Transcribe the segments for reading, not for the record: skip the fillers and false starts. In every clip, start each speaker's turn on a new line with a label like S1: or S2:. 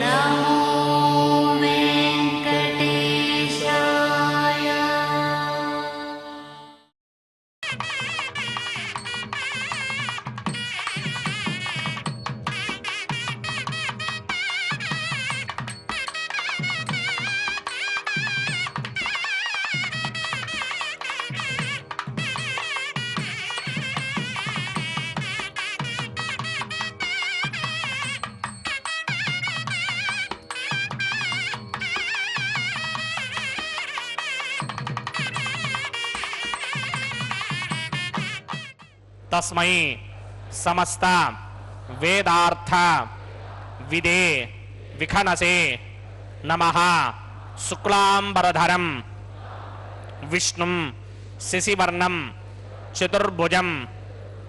S1: नमो वेंकटेशाय।
S2: तस्मै समस्त वेदार्थ विदे विखनसे नमः। शुक्लांबरधरं विष्णुं शशिवर्णं चतुर्भुजं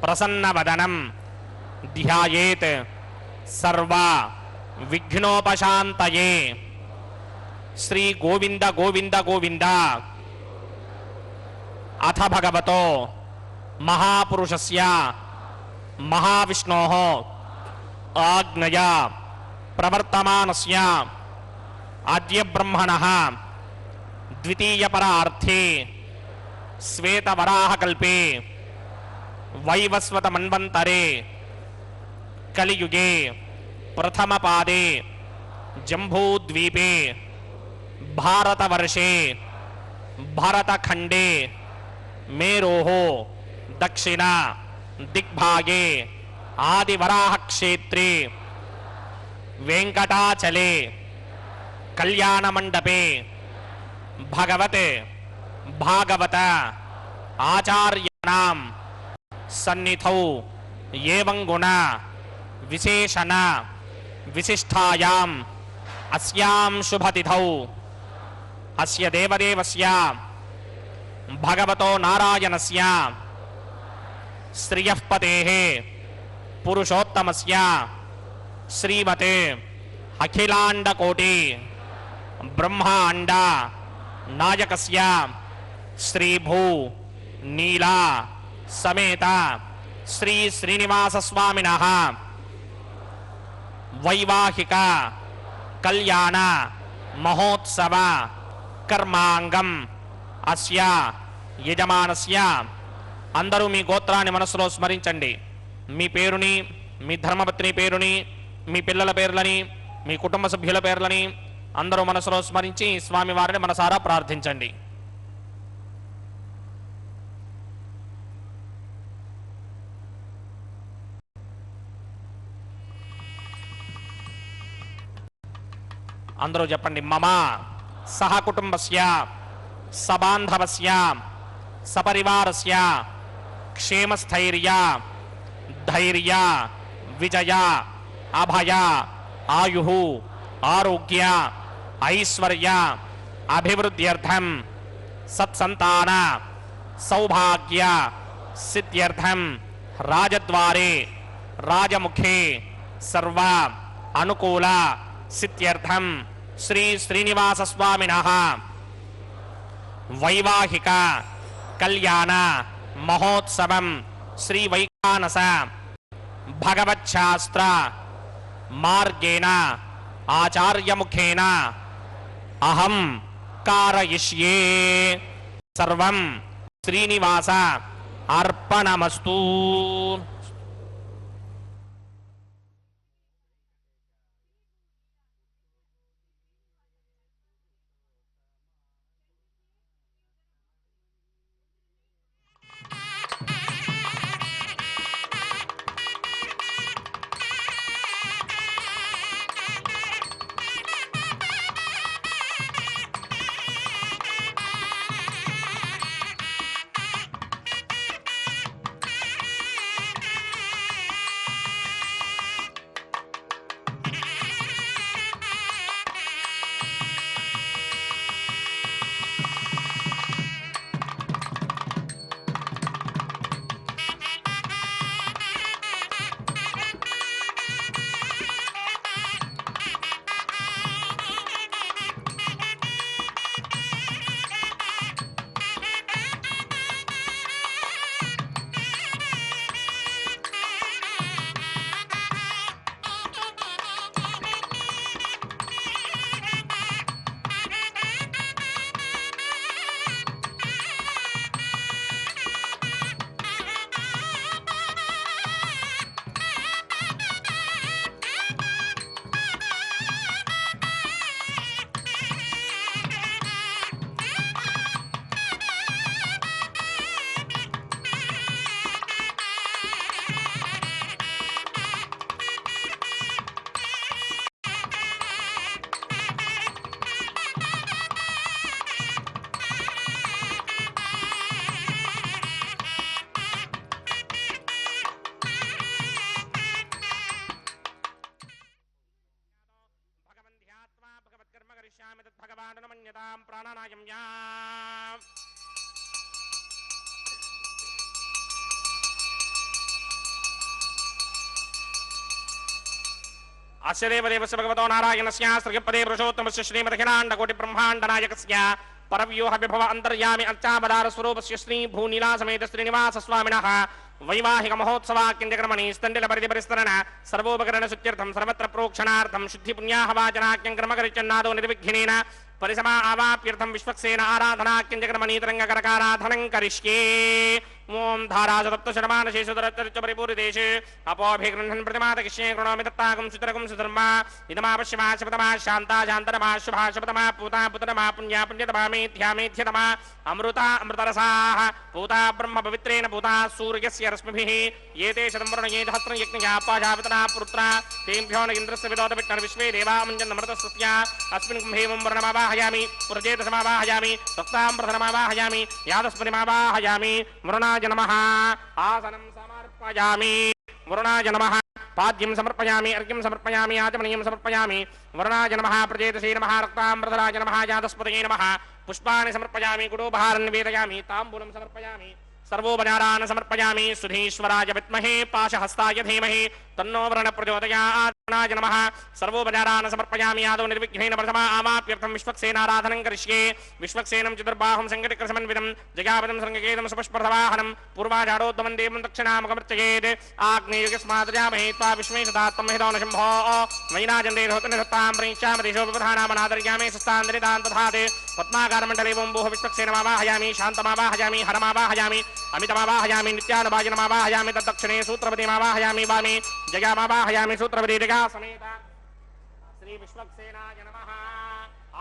S2: प्रसन्नवदनं ध्यायेत् सर्व विघ्नोपशान्तये। श्री गोविंद गोविंद गोविंद। अथ भगवतो महापुरुषस्य महाविष्णोः आज्ञया प्रवर्तमानस्य आद्य ब्रह्मणः द्वितीयपरार्थे श्वेतवराहकल्पे वैवस्वतमन्वन्तरे कलियुगे प्रथमपादे जम्बूद्वीपे भारतवर्षे भरतखण्डे मेरोः दक्षिण दिग्भागे आदिवराह क्षेत्रे वेंकटाचले कल्याण मंडपे भगवते भागवत आचार्याणां सन्निधौ एवं गुण विशेषण विशिष्टायाम् अस्यां शुभतिथौ अस्य देवदेवस्य भगवतो नारायणस्य श्रियः पतेः पुरुषोत्तमस्य श्रीमते अखिलांडकोटि ब्रह्मांड नायकस्य श्रीभू नीला समेत श्री श्रीनिवास स्वामिनः वैवाहिक कल्याण महोत्सव कर्मांगम అస్య యజమానస్య. అందరూ మీ గోత్రాన్ని మనసులో స్మరించండి. మీ పేరుని, మీ ధర్మపత్ని పేరుని, మీ పిల్లల పేర్లని, మీ కుటుంబ సభ్యుల పేర్లని అందరూ మనసులో స్మరించి స్వామివారిని మనసారా ప్రార్థించండి. అందరూ చెప్పండి. మమ సహ కుటుంబస్య सबांधवस्य सपरिवारस्य क्षेमस्थैर्य धैर्य विजय अभय आयुः आरोग्य ऐश्वर्य अभिवृद्ध्यर्थं सत्संतान सौभाग्य सिद्ध्यर्थं राजद्वारे राजमुखे सर्व अनुकूल सिद्ध्यर्थं श्री श्रीनिवास स्वामिनः वैवाहिक कल्याण महोत्सवं श्री वैखानस भगवच्छास्त्र मार्गेण आचार्य मुखेन अहं कारयिष्ये। सर्वं श्रीनिवास अर्पणमस्तु। करिष्यामि तद्भगवान् न मन्यतां प्राणानायं या अस्य देवदेवस्य भगवतो नारायणस्य श्रीपदे पुरुषोत्तमस्य श्रीमदखिलाण्डकोटिब्रह्माण्डनायकस्य परव्यूह विभव अन्तर्यामि अर्चावतार स्वरूपस्य श्री भूनीला समेत श्रीनिवास स्वामिनः वैवाहिक महोत्सवाक्यक्रमणि स्तण्डिल परिधि परिस्तरण सर्वोपकरण शुद्ध्यर्थं सर्वत्र प्रोक्षणार्थं शुद्धि पुण्याहवाचनाख्यं क्रमकरिचन्नादो निर्विघ्नेन परिसमा आवाप्यर्थं विश्वक्सेन आराधनाख्यं तरंगकरकाराधनं करिष्ये ओम धारासप्त शतमानशेषु दरच्च परिपूरितेषु अपोभिगृह्णन् प्रतिमादकिष्ये कृणोमि दत्ताकं सुतरकं सुधर्मा इदमापश्यमा शपतमा शान्ता शान्तरमा शुभा शपतमा पूता पुतरमा पुण्या पुण्यतमा मेध्या मेध्यतमा अमृता अमृतरसाः पूता ब्रह्म पवित्रेण पूता सूर्यस्य रश्मिभिः एते शतंवर्णये सहस्रं यज्ञया पाशापितना पुत्रा तेभ्यो न इन्द्रस्य विदोतविष्णुर् विश्वे देवामञ्जन्नमृतस्तस्या अस्मिन् कुम्भेवं वर्णमावाहयामि पुरजेतसमावाहयामि तक्ताम्रधनमावाहयामि यादस्पतिमावाहयामि वरुणाय नमः आसनं समर्पयामि वरुणाय नमः पाद्यं समर्पयामि अर्घ्यं समर्पयामि आचमनीयं समर्पयामि वरुणाय नमः प्रजेतसे नमः रक्ताम्रधराय नमः यादस्पतये नमः पुष्पाणि समर्पयामि गुडोपहारं निवेदयामि ताम्बूलं समर्पयामि सर्वोपचारान् समर्पयामि सुधीश्वराय विद्महे पाशहस्ताय धीमहि तन्नो वरुणः प्रचोदयात् वरुणाय नमः सर्वोपचारान् समर्पयामि आदौ निर्विघ्नेन प्रथमा आवाप्यर्थं विश्वक्सेनाराधनं करिष्ये विश्वक्सेनं चतुर्बाहुं सङ्घटितकृसमन्वितं जयापदं सृङ्गकेदं सुपुष्पर्थवाहनं पूर्वाचारोद्भवं देवं दक्षिणामुखमर्चयेत् आग्नेयुगस्मादजामहे त्वा विश्वे सदात्मं हितो न शम्भो वैनाजन्दे धोतनिधत्तां प्रेक्षामदेशोपधानामनादर्यामे सुस्तान्दरितां तथात् पद्माकारमण्डले वोम्बोः विश्वक्सेनमावाहयामि शान्तमावाहयामि हरमावाहयामि अमितमावाहयामि नित्यानुभाजनमावाहयामि तद्दक्षिणे सूत्रपतिमावाहयामि वामे जयामावाहयामि सूत्रपति जगा समेत श्री विश्वक्सेनाय नमः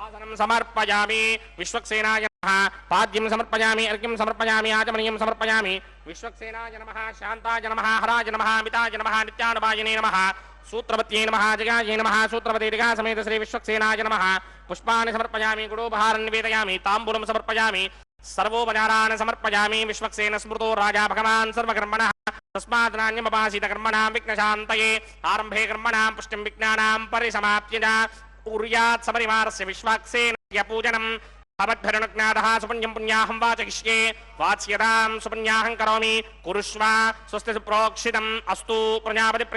S2: आसनं समर्पयामि विश्वक्सेनाय नमः पाद्यं समर्पयामि अर्घ्यं समर्पयामि आचमनीयं समर्पयामि विश्वक्सेनाय नमः शान्ताय नमः हराय नमः अमिताय नमः नित्यानुभाजने नमः सूत्रपत्ये नमः जगाय नमः सूत्रपति जगा समेत श्री विश्वक्सेनाय नमः पुष्पाणि समर्पयामि गुडोपहारं निवेदयामि ताम्बूलं समर्पयामि सर्वोपचारान् समर्पयामि विश्वक्सेन स्मृतो राजा भगवान् सर्वकर्मणः तस्मात् नान्यमपासित कर्मणां विघ्नशान्तये आरम्भे कर्मणां पुष्टिं विज्ञानां परिसमाप्तिना कुर्यात् सपरिवारस्य विश्वक्सेनस्य पूजनं भवद्भिरनुज्ञातः सुपुण्यं पुण्याहं वाचयिष्ये वाच्यतां सुपुण्याहं करोमि कुरुष्व स्वस्ति सुप्रोक्षितम् अस्तु प्रजापतिः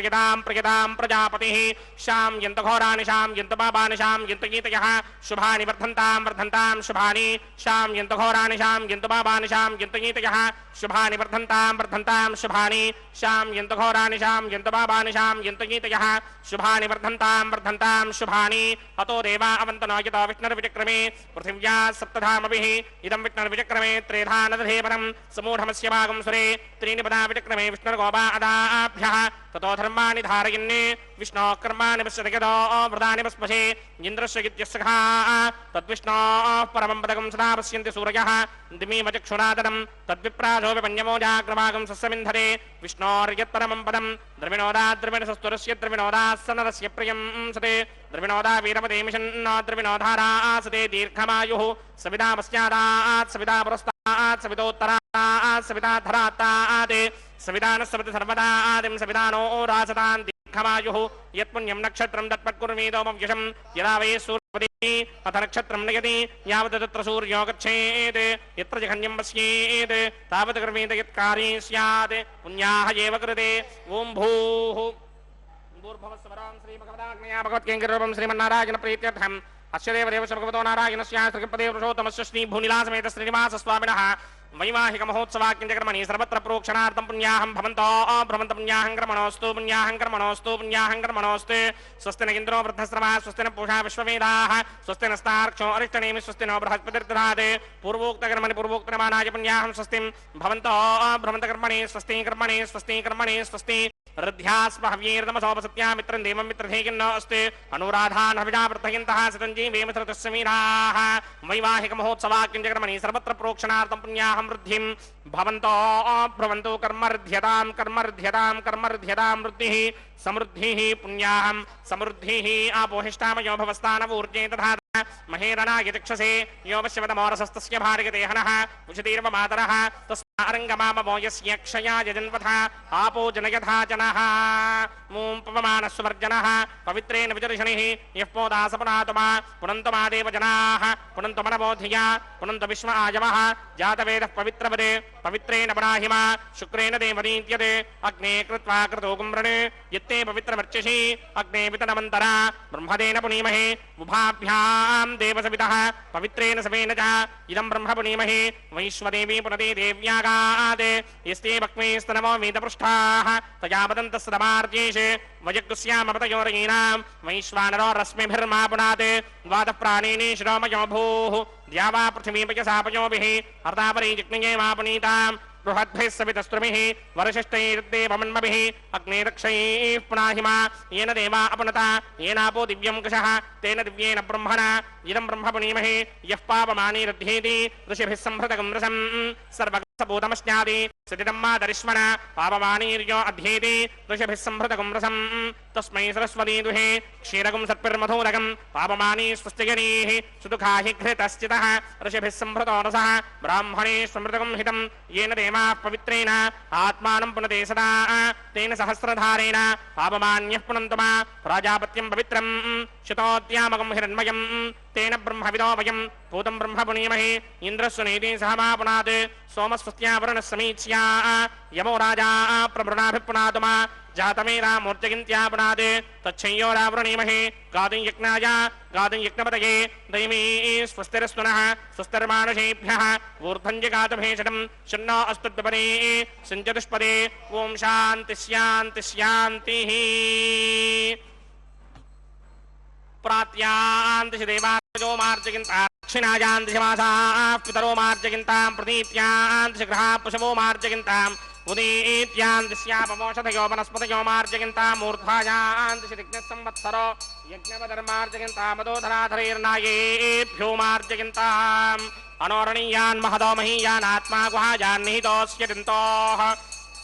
S2: प्रजापतिः शां यन्तघोराणि शां यन्तपापानि शां यन्तगीतयः शुभानि वर्धन्तां शुभानि शां यन्तघोराणि शां यन्तपापानि शां यन्तगीतयः शुभानि वर्धन्तां शुभानि शां यन्तघोराणि शां यन्तपापानि शां यन्तगीतयः शुभानि वर्धन्तां शुभानि अतो देवा अवन्तनो यतो विष्णुर्विचक्रमे पृथिव्या सप्तधामभिः इदं विष्णुर्विचक्रमे त्रेधा नदधेवनं समूढमस्य भागं सुरे त्रीणि पदा विचक्रमे विष्णुर्गोपा अदाभ्यः ततो धर्माणि धारयन्ने विष्णोः कर्माणि पश्यति यतो व्रतानि पस्पशे इन्द्रस्य गित्यस्सखा तद्विष्णोः परमं पदकं सदा पश्यन्ति सूरयः दिमिव चक्षुरादनं तद्विप्रासो विपन्यमो जाग्रभागं सस्यमिन्धरे विष्णोर्यत्परमं पदं द्रविणोदाद्रविणसस्तुरस्य द्रविणोदास्सनरस्य प्रियं सते द्रविणोदा वीरपदे मिषन्नो द्रविणोधारासते दीर्घमायुः सवितामस्यादात् सविता पुरस्तात् सवितोत्तरात् सविताधरात्तात् सवितानस्सविति सर्वदा आदिं सवितानो रासतान् दीर्घमायुः यत्पुण्यं नक्षत्रं तत्पत्कुर्मीदोमव्यशं यदा वै सूर्यपतिः अथ नक्षत्रं नयति यावत् तत्र सूर्यो गच्छेत् यत्र जघन्यं पश्येत् तावत् कर्मेत यत्कार्ये स्यात् पुण्याः एव कृते ॐ भूः भूर्भुवस्सुवरां श्रीभगवदाज्ञया भगवत्केङ्करूपं श्रीमन्नारायण प्रीत्यर्थम् अस्य देवदेवस्य भगवतो नारायणस्य श्रीपदे पुरुषोत्तमस्य श्री भूनिलासमेत श्रीनिवासस्वामिनः वैवाहिक महोत्सवाक्यक्रमणि सर्वत्र प्रोक्षणार्थं पुण्याहं भवन्तो भ्रमन्त पुण्याहं कर्मणोऽस्तु स्वस्ति न इन्द्रो वृद्धश्रवा स्वस्ति न पूषा विश्ववेदाः स्वस्ति नस्तार्क्ष्यो अरिष्टनेमि स्वस्ति नो बृहस्पतिर्दधात् पूर्वोक्तकर्मणि पूर्वोक्तमानाय पुण्याहं स्वस्तिं भवन्तो भ्रमन्त कर्मणि स्वस्ति रध्यास्म हव्येर्दमसोपसत्या मित्रं देवं मित्रधेयिन्नो अस्ति अनुराधान् हविषावर्धयन्तः सतञ्जीवेमसृतस्य वीराः वैवाहिक महोत्सवाक्यक्रमणि सर्वत्र प्रोक्षणार्थं पुण्याहं वृद्धिं भवन्तो भ्रवन्तु कर्मर्ध्यतां वृद्धिः समृद्धिः पुण्याहं समृद्धिः आपोहिष्ठामयो भवस्तानवूर्जे तथा महेरणाय चक्षसे यो वश्यवतमोरसस्तस्य भार्गते हनः उषतीर्वमातरः तस्मै अरंगमामो यस्य क्षयाय जन्वथा आपो जनयथा जनः मूं पवमानस्वर्जनः पवित्रेण विजर्षणिः यः पोदासपनातुमा पुनन्तमा देवजनाः पुनन्तु मनबोधिया पुनन्तु विश्व आयवः जातवेदः पवित्रपदे पवित्रेण पराहिमा शुक्रेण देवनीत्यते अग्ने कृत्वा कृतो कुम्रणे यत्ते पवित्रमर्चिषि अग्ने वितनमन्तरा ब्रह्मदेन पुनीमहे उभाभ्यां देवसवितः पवित्रेण सवेन च इदं ब्रह्म पुनीमहे वैश्वदेवी पुनदे देव्यागात् यस्ते भक्मेस्तनमो वेदपृष्ठाः तया वदन्तस्तमार्जेषे वयकुस्यामपतयोरयीनां वैश्वानरो रश्मिभिर्मा पुनात् द्वादः प्राणेन शिरोमयो भूः द्यावा पृथिवीपयसापयोभिः अर्धापरे जिग्नये मा पुनीताम् बृहद्भिः सवितस्त्रुभिः वरशिष्टैर्देवमन्मभिः अग्ने रक्षैः पुनाहिमा येन देवा अपनता येनापो दिव्यं कुशः तेन दिव्येन ब्रह्मणा इदं ब्रह्म पुनीमहे यः पापमानीरध्येति ऋषिभिः संहृतकं रसं सर्वगतभूतमस्यादि सतिदं मातरिष्मणा पापमानीर्यो अध्येति ऋषिभिः संहृतकं रसं तस्मै सरस्वती दुहे क्षीरकं सत्पिर्मधूरकं पापमानी स्वस्तिगरीः सुदुःखा हि घृतश्चितः ऋषिभिः संहृतो रसः ब्राह्मणे स्मृतकं हितं येन देवाः पवित्रेण आत्मानं पुनते सदा तेन सहस्रधारेण पापमान्यः पुनन्तु मा प्राजापत्यं पवित्रं शतोद्यामकं हिरण्मयं तेन ब्रह्मविदो वयं भूतं ब्रह्म पुनीमहे इन्द्रस्वनेति सह मा पुनात् सोमस्वस्त्यावरणः समीच्या यमो राजा प्रवृणाभिपुनातु मा जातमेरामूर्तिगिन्त्या पुनात् तच्छय्योरावृणीमहे गातुं यज्ञाय गातुं यज्ञपतये दैवी स्वस्तिरस्तुनः स्वस्तिर्मानुषेभ्यः ऊर्ध्वञ्जगातुभेषणं शन्नो अस्तुद्वपरे सञ्चतुष्पदे ॐ शान्ति शान्ति शान्तिः प्रात्यान्तिषि देवार्जो मार्जयन्तां दक्षिणायान्तिषि मासाः पितरो मार्जयन्तां प्रतीत्यान्तिषि ग्रहाः पशवो मार्जयन्ताम् उदीत्यान्तिस्यापमोषधयो वनस्पतयो मार्जयन्ताम् ऊर्ध्वायान्तिषि दिग्नसंवत्सरो यज्ञवदर्मार्जयन्तामदोधराधरैर्नायेभ्यो मार्जयन्ताम् अनोरणीयान् महदो महीयान् आत्मा गुहायान् निहितोऽस्य चिन्तोः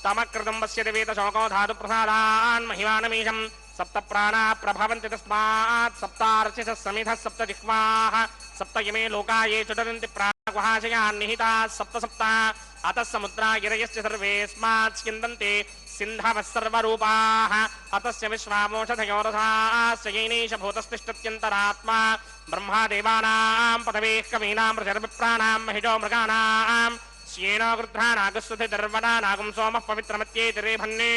S2: तमकृतं वस्यति वेदशोको धातुप्रसादान् महिमानमीशम् सप्त प्राणा प्रभवन्ति तस्मात् सप्तार्चिषः समिधः सप्त जिह्वाः सप्त इमे लोका ये चुटन्ति प्राणगुहाशयान् निहिताः सप्त सप्त अतः समुद्रा गिरयश्च सर्वेऽस्मात् स्यन्दन्ते सिन्धवः सर्वरूपाः अतस्य विश्वामोषधयो रसास्य येनैष भूतस्तिष्ठत्यन्तरात्मा ब्रह्मा देवानां पदवेः कवीनां ऋषिर्विप्राणां महिषो मृगाणां श्येनो गृध्रानागस्वधिर्वनानागं सोमः पवित्रमत्येति रेभन्ने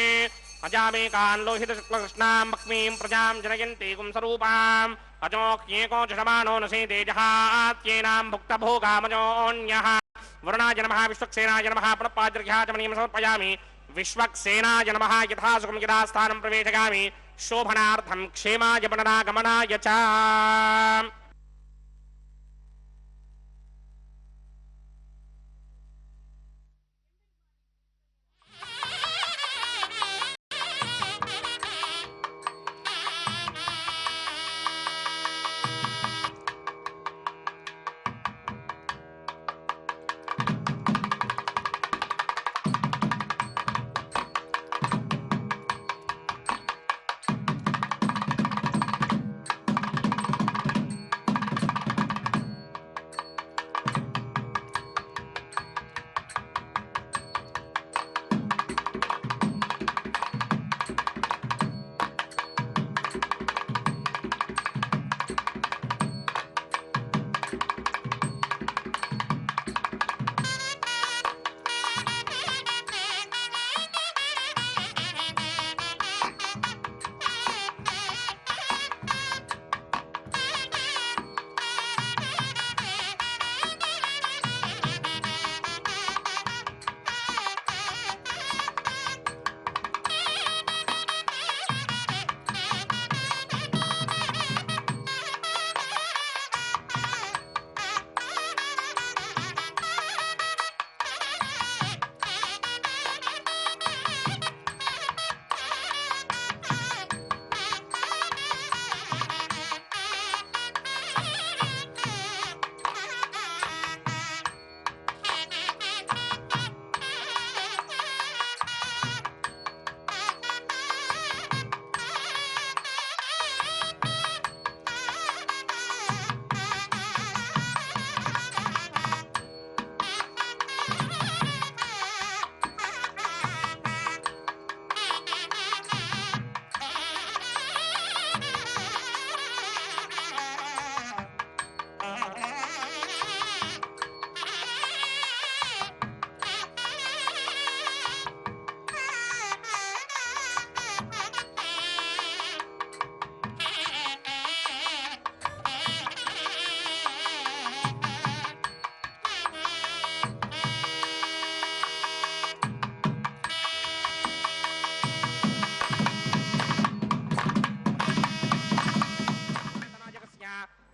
S2: अजामेकान् लोहितशुक्लकृष्णां भक्मीं प्रजां जनयन्ति गुंसरूपाम् अजोक्येको जषमानो न सेते जहात्येनां भुक्तभोगामजोऽन्यः वरुणाय नमः विश्वक्सेनाय नमः प्रणपाद्र्घ्याचमनीं समर्पयामि विश्वक्सेनाय नमः यथा सुखं यदा स्थानं प्रवेशयामि शोभनार्थं क्षेमाय पुनरागमनाय च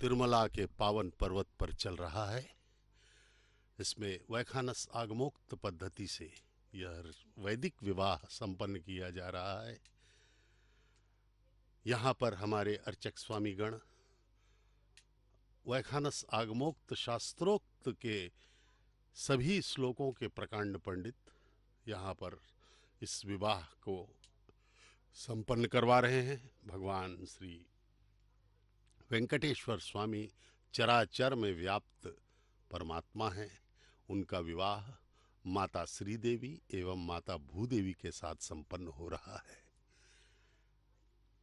S1: तिरुमला के पावन पर्वत पर चल रहा है। इसमें वैखानस आगमोक्त पद्धति से यह वैदिक विवाह संपन्न किया जा रहा है। यहाँ पर हमारे अर्चक स्वामीगण वैखानस आगमोक्त शास्त्रोक्त के सभी श्लोकों के प्रकांड पंडित यहाँ पर इस विवाह को संपन्न करवा रहे हैं। भगवान श्री वेंकटेश्वर स्वामी चराचर में व्याप्त परमात्मा हैं। उनका विवाह माता श्रीदेवी एवं माता भूदेवी के साथ संपन्न हो रहा है।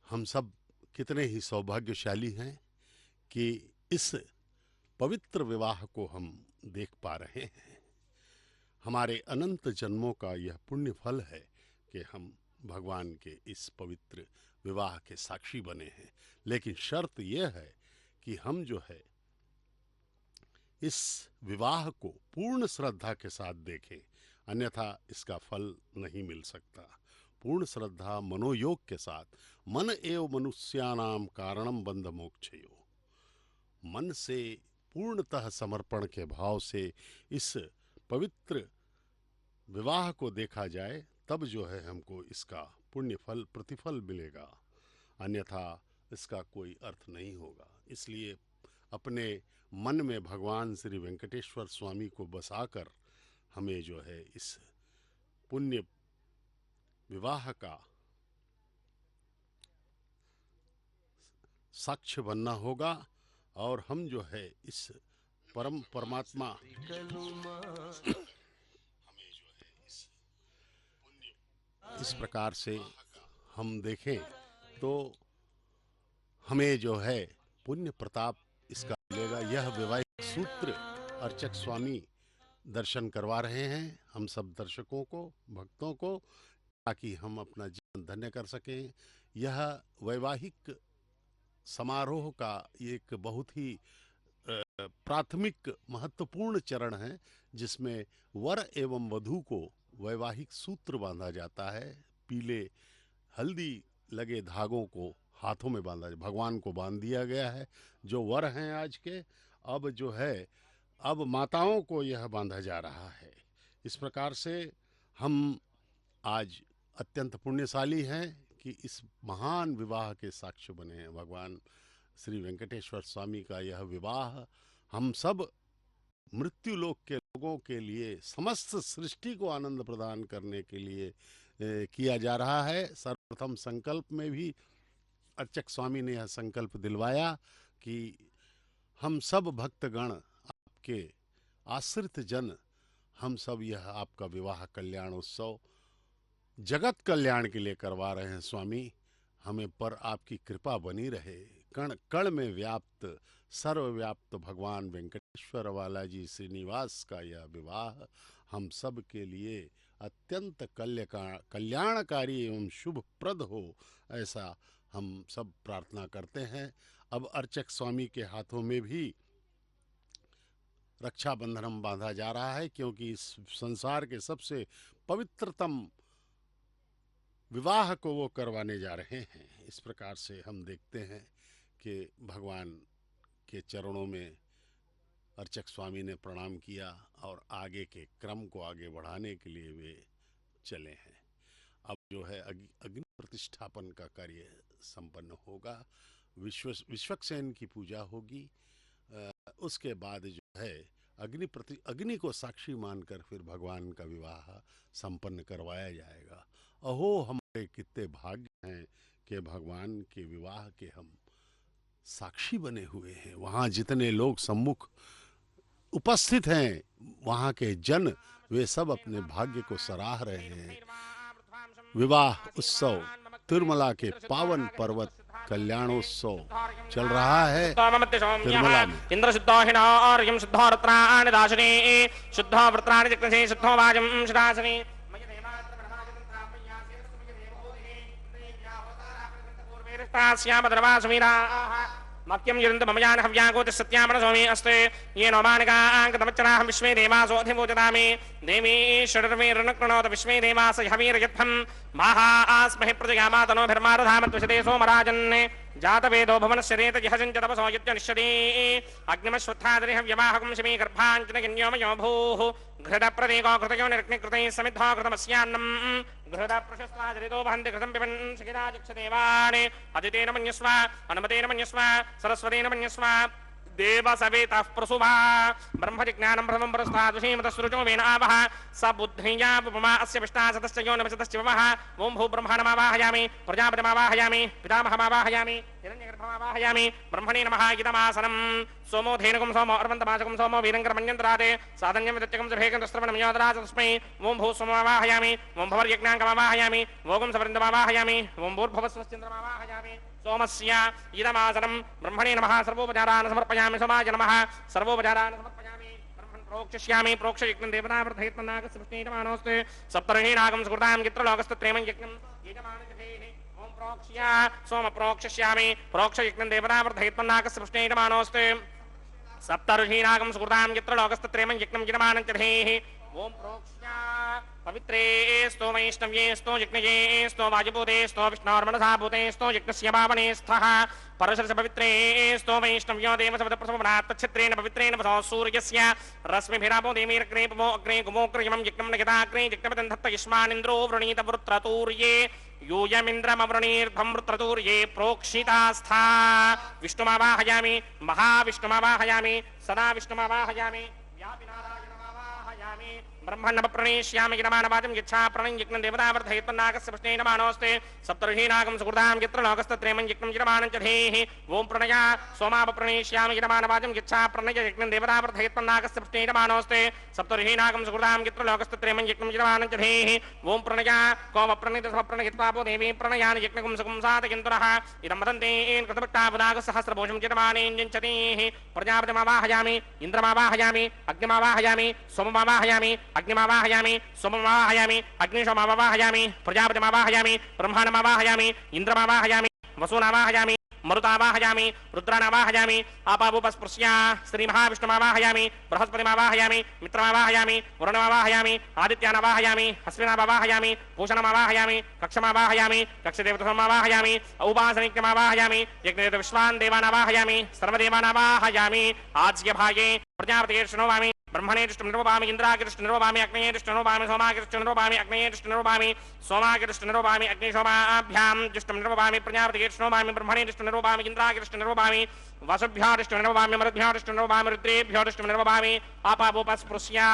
S1: हम सब कितने ही सौभाग्यशाली हैं कि इस पवित्र विवाह को हम देख पा रहे हैं। हमारे अनंत जन्मों का यह पुण्य फल है कि हम भगवान के इस पवित्र विवाह के साक्षी बने हैं। लेकिन शर्त यह है कि हम जो है इस विवाह को पूर्ण श्रद्धा के साथ देखें, अन्यथा इसका फल नहीं मिल सकता। पूर्ण श्रद्धा मनोयोग के साथ मन एव मनुष्यानाम कारणम बंध मोक्षयो, मन से पूर्णतः समर्पण के भाव से इस पवित्र विवाह को देखा जाए, तब जो है हमको इसका पुण्य फल प्रतिफल मिलेगा, अन्यथा इसका कोई अर्थ नहीं होगा। इसलिए अपने मन में भगवान श्री वेंकटेश्वर स्वामी को बसाकर हमें जो है इस पुण्य विवाह का साक्ष्य बनना होगा और हम जो है इस परम परमात्मा हमें जो है इस प्रकार से हम देखें तो हमें जो है पुण्य प्रताप इसका मिलेगा। यह वैवाहिक सूत्र अर्चक स्वामी दर्शन करवा रहे हैं हम सब दर्शकों को, भक्तों को, ताकि हम अपना जीवन धन्य कर सकें। यह वैवाहिक समारोह का एक बहुत ही प्राथमिक महत्वपूर्ण चरण है, जिसमें वर एवं वधू को वैवाहिक सूत्र बांधा जाता है। पीले हल्दी लगे धागों को हाथों में बांधा, भगवान को बांध दिया गया है। जो वर हैं आज के, अब जो है अब माताओं को यह बांधा जा रहा है। इस प्रकार से हम आज अत्यंत पुण्यशाली हैं कि इस महान विवाह के साक्ष्य बने हैं। भगवान श्री वेंकटेश्वर स्वामी का यह विवाह हम सब मृत्यु लोक के लोगों के लिए, समस्त सृष्टि को आनंद प्रदान करने के लिए किया जा रहा है। सर्वप्रथम संकल्प में भी अर्चक स्वामी ने यह संकल्प दिलवाया कि हम सब भक्तगण, आपके आश्रित जन, हम सब यह आपका विवाह कल्याण उत्सव जगत कल्याण के लिए करवा रहे हैं। स्वामी, हमें पर आपकी कृपा बनी रहे। कण कण में व्याप्त सर्वव्याप्त भगवान वेंकटेश्वर बालाजी श्रीनिवास का यह विवाह हम सब के लिए अत्यंत कल्याणकारी एवं शुभप्रद हो, ऐसा हम सब प्रार्थना करते हैं। अब अर्चक स्वामी के हाथों में भी रक्षाबंधन बांधा जा रहा है, क्योंकि इस संसार के सबसे पवित्रतम विवाह को वो करवाने जा रहे हैं। इस प्रकार से हम देखते हैं कि भगवान के चरणों में अर्चक स्वामी ने प्रणाम किया और आगे के क्रम को आगे बढ़ाने के लिए वे चले हैं। अब जो है अग्नि प्रतिष्ठापन का कार्य संपन्न होगा, विश्वक्सेन की पूजा होगी। उसके बाद जो है अग्नि को साक्षी मानकर फिर भगवान का विवाह संपन्न करवाया जाएगा। अहो, हमारे कितने भाग्य हैं कि भगवान के विवाह के हम साक्षी बने हुए हैं। वहाँ जितने लोग सम्मुख उपस्थित हैं, वहाँ के जन, वे सब अपने भाग्य को सराह रहे हैं। विवाह उत्सव तिरुमला के पावन पर्वत कल्याणोत्सव चल रहा है तिरुमला में।
S2: इंद्र शुद्धोहिना आर्यम शुद्धो रत्नानि दाशने शुद्धो वृत्राणि जग्नसे शुद्धो वाजम शुदासने श्याम धर्मा समीरा मक्यम यरंत ममयान हव्यागोत सत्यामण स्वामी अस्ते ये नौमानका अंक तमच्चना हम विश्वे देवासो अधिमोचनामि देवी षडर्मे रणकृणोत विश्वे देवास हवीर यत्थम महा आस्महि प्रजगामा तनो भर्मारधाम त्वशते सोमराजन् जातवेदो भवनस्य रेतजिहसञ्च तपसो यत्यनिश्यति अग्निमश्वत्थादरिह व्यवाहकं शमी गर्भाञ्चनगन्योमयो भूः घृतप्रदेको घृतयो निरग्निकृतैः समिद्धो घृतमस्यान्नम् घृतप्रशस्त्वाजरितो वहन्ति घृतं पिबन् सखिराजक्षदेवान् अदितेन मन्यस्व अनुमतेन मन्यस्व सरस्वतेन मन्यस्व देव सवेतः प्रसुभा ब्रह्मजिज्ञानं प्रथमं पुरस्तादुषीमतसृजो वेन आवः स बुद्धिया उपमा अस्य विष्टा सतश्च यो नमसतश्च वमः ओं भूब्रह्मणमावाहयामि प्रजापतिमावाहयामि पितामहमावाहयामि हिरण्यगर्भमावाहयामि ब्रह्मणे नमः इदमासनं सोमो धेनुकं सोमो अर्वन्तमाचकं सोमो वीरङ्करमन्यन्तराते साधन्यं विदत्यकं सभेकं तस्त्रवणं योदराज तस्मै ओं भूसोममावाहयामि ओं भवर्यज्ञाङ्कमावाहयामि ओगं सवृन्दमावाहयामि ओं भूर्भुवस्वश्चन्द्रमावाहयामि सोमस्य इदमासनं ब्रह्मणे नमः सर्वोपचारान् समर्पयामि सोमाय नमः सर्वोपचारान् समर्पयामि ब्रह्मन् प्रोक्षिष्यामि प्रोक्षयज्ञं देवतावर्धयत्मन्नागस्य पुष्णीयमानोऽस्ते सप्तर्षीणागं सुकृतां गित्रलोकस्तत्रेमं यज्ञं यजमानजधेः ओं प्रोक्ष्य सोम प्रोक्षिष्यामि प्रोक्षयज्ञं देवतावर्धयत्मन्नागस्य पुष्णीयमानोऽस्ते सप्तर्षीणागं सुकृतां गित्रलोकस्तत्रेमं यज्ञं यजमानजधेः ओं प्रोक्ष्य पवित्रे स्तो वैष्णव्ये स्तो यज्ञये स्तो वायुभूते स्तो विष्णोर्मनसा भूते स्तो यज्ञस्य पावने स्थः परशरस पवित्रे स्तो वैष्णव्यो देवसवदप्रसवनात् तच्छत्रेण पवित्रेण वसो सूर्यस्य रश्मिभिरापो देवीरग्रेपवो अग्रे गुमोग्रयमं यज्ञं नगताग्रे यज्ञपदं धत्त युष्मानिन्द्रो वृणीत वृत्रतूर्ये यूयमिन्द्रमवृणीर्भं वृत्रतूर्ये प्रोक्षितास्था विष्णुमावाहयामि महाविष्णुमावाहयामि सदा विष्णुमावाहयामि व्यापिनारायणमावाहयामि ब्रह्मण्डप्रणेष्यामि गिरमानवाचं यच्छा प्रणं यज्ञं देवतावर्धयत्मन्नागस्य पुष्णेन मानोऽस्ते सप्तर्षीणागं सुकृतां गित्रलोकस्तत्रेमं यज्ञं यजमानं च धेः ओं प्रणया सोमापप्रणेष्यामि गिरमानवाचं यच्छा प्रणय यज्ञं देवतावर्धयत्मन्नागस्य पुष्णेन मानोऽस्ते सप्तर्षीणागं सुकृतां गित्रलोकस्तत्रेमं यज्ञं यजमानं च धेः ओं प्रणया कोमप्रणितसमप्रणयित्वापो देवी प्रणयानि यज्ञकुं सुकुं सातयन्तुरः इदं वदन्तेन कृतभक्तापदागसहस्रभूषं चितमानेञ्जञ्चतीः प्रजापतिमावाहयामि इन्द्रमावाहयामि अग्निमावाहयामि सोममावाहयामि अग्निमावाहयामि सोममावाहयामि अग्निशोमावाहयामि प्रजापतिमावाहयामि ब्रह्माणमावाहयामि इन्द्रमावाहयामि वसूनावाहयामि मरुतावाहयामि रुद्रानावाहयामि आपावोपस्पृश्या श्रीमहाविष्णुमावाहयामि बृहस्पतिमावाहयामि मित्रमावाहयामि वरुणमावाहयामि आदित्यानावाहयामि अश्विनावाहयामि भूषणमावाहयामि कक्षमावाहयामि कक्षदेवतमावाहयामि औपासनिक्यमावाहयामि यज्ञदेव विश्वान् देवानावाहयामि सर्वदेवानावाहयामि आज्यभागे प्रजापतिर्ष्णोवामि ब्रह्मणे दृष्टिर्नरोपामि इन्द्रागिरिष्टिर्नरोपामि अग्नये दृष्टिर्नरोपामि सोमागिरिष्टिर्नरोपामि अग्नये दृष्टिर्नरोपामि सोमागिरिष्टिर्नरोपामि अग्निशोमाभ्यां दृष्टिर्नरोपामि प्रजापतिर्ष्णोपामि ब्रह्मणे दृष्टिर्नरोपामि इन्द्रागिरिष्टिर्नरोपामि वसुभ्यो दृष्टिर्नरोपामि मरुद्भ्यो दृष्टिर्नरोपामि रुद्रेभ्यो दृष्टिर्नरोपामि आपावोपस्पृश्या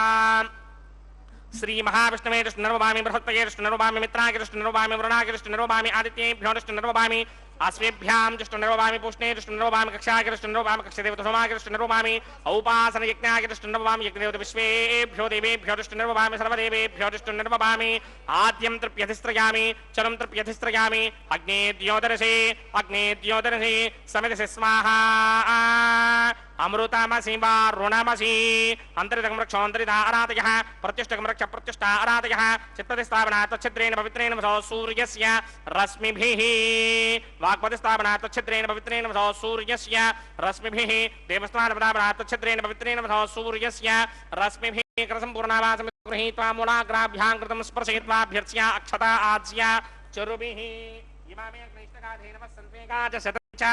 S2: श्री महाविष्णवे दृष्टिर्नरोपामि बृहस्पतये दृष्टिर्नरोपामि मित्राय दृष्टिर्नरोपामि वरुणाय दृष्टिर्नरोपामि आदित्येभ्यो दृष्टिर्नरोपामि आश्वेभ्यां दृष्टिर्नरोपामि पुष्णे दृष्टिर्नरोपामि कक्षाय दृष्टिर्नरोपामि कक्षदेवतसोमाय दृष्टिर्नरोपामि औपासनयज्ञाय दृष्टिर्नरोपामि यज्ञदेवत विश्वेभ्यो देवेभ्यो दृष्टिर्नरोपामि सर्वदेवेभ्यो दृष्टिर्नरोपामि आद्यं तृप्यधिस्त्रयामि चरं तृप्यधिस्त्रयामि अग्ने द्योदरसे समिधसे स्वाहा अमृतमसि वारुणमसि अन्तरितकं रक्षोऽन्तरिता अरातयः प्रत्युष्टकं रक्ष प्रतिष्ठा अरातयः चित्तदिस्थापनात् तच्छिद्रेण पवित्रेण वसो सूर्यस्य रश्मिभिः वाक्पतिस्थापनात् तच्छिद्रेण पवित्रेण वसो सूर्यस्य रश्मिभिः देवस्थानपदापनात् तच्छिद्रेण पवित्रेण वसो सूर्यस्य रश्मिभिः कृतसम्पूर्णावासं गृहीत्वा मूलाग्राभ्यां कृतं स्पर्शयित्वाभ्यर्च्या अक्षता आज्या चरुभिः इमामे अग्निष्टकाधेन वसन्वेगाच शतञ्च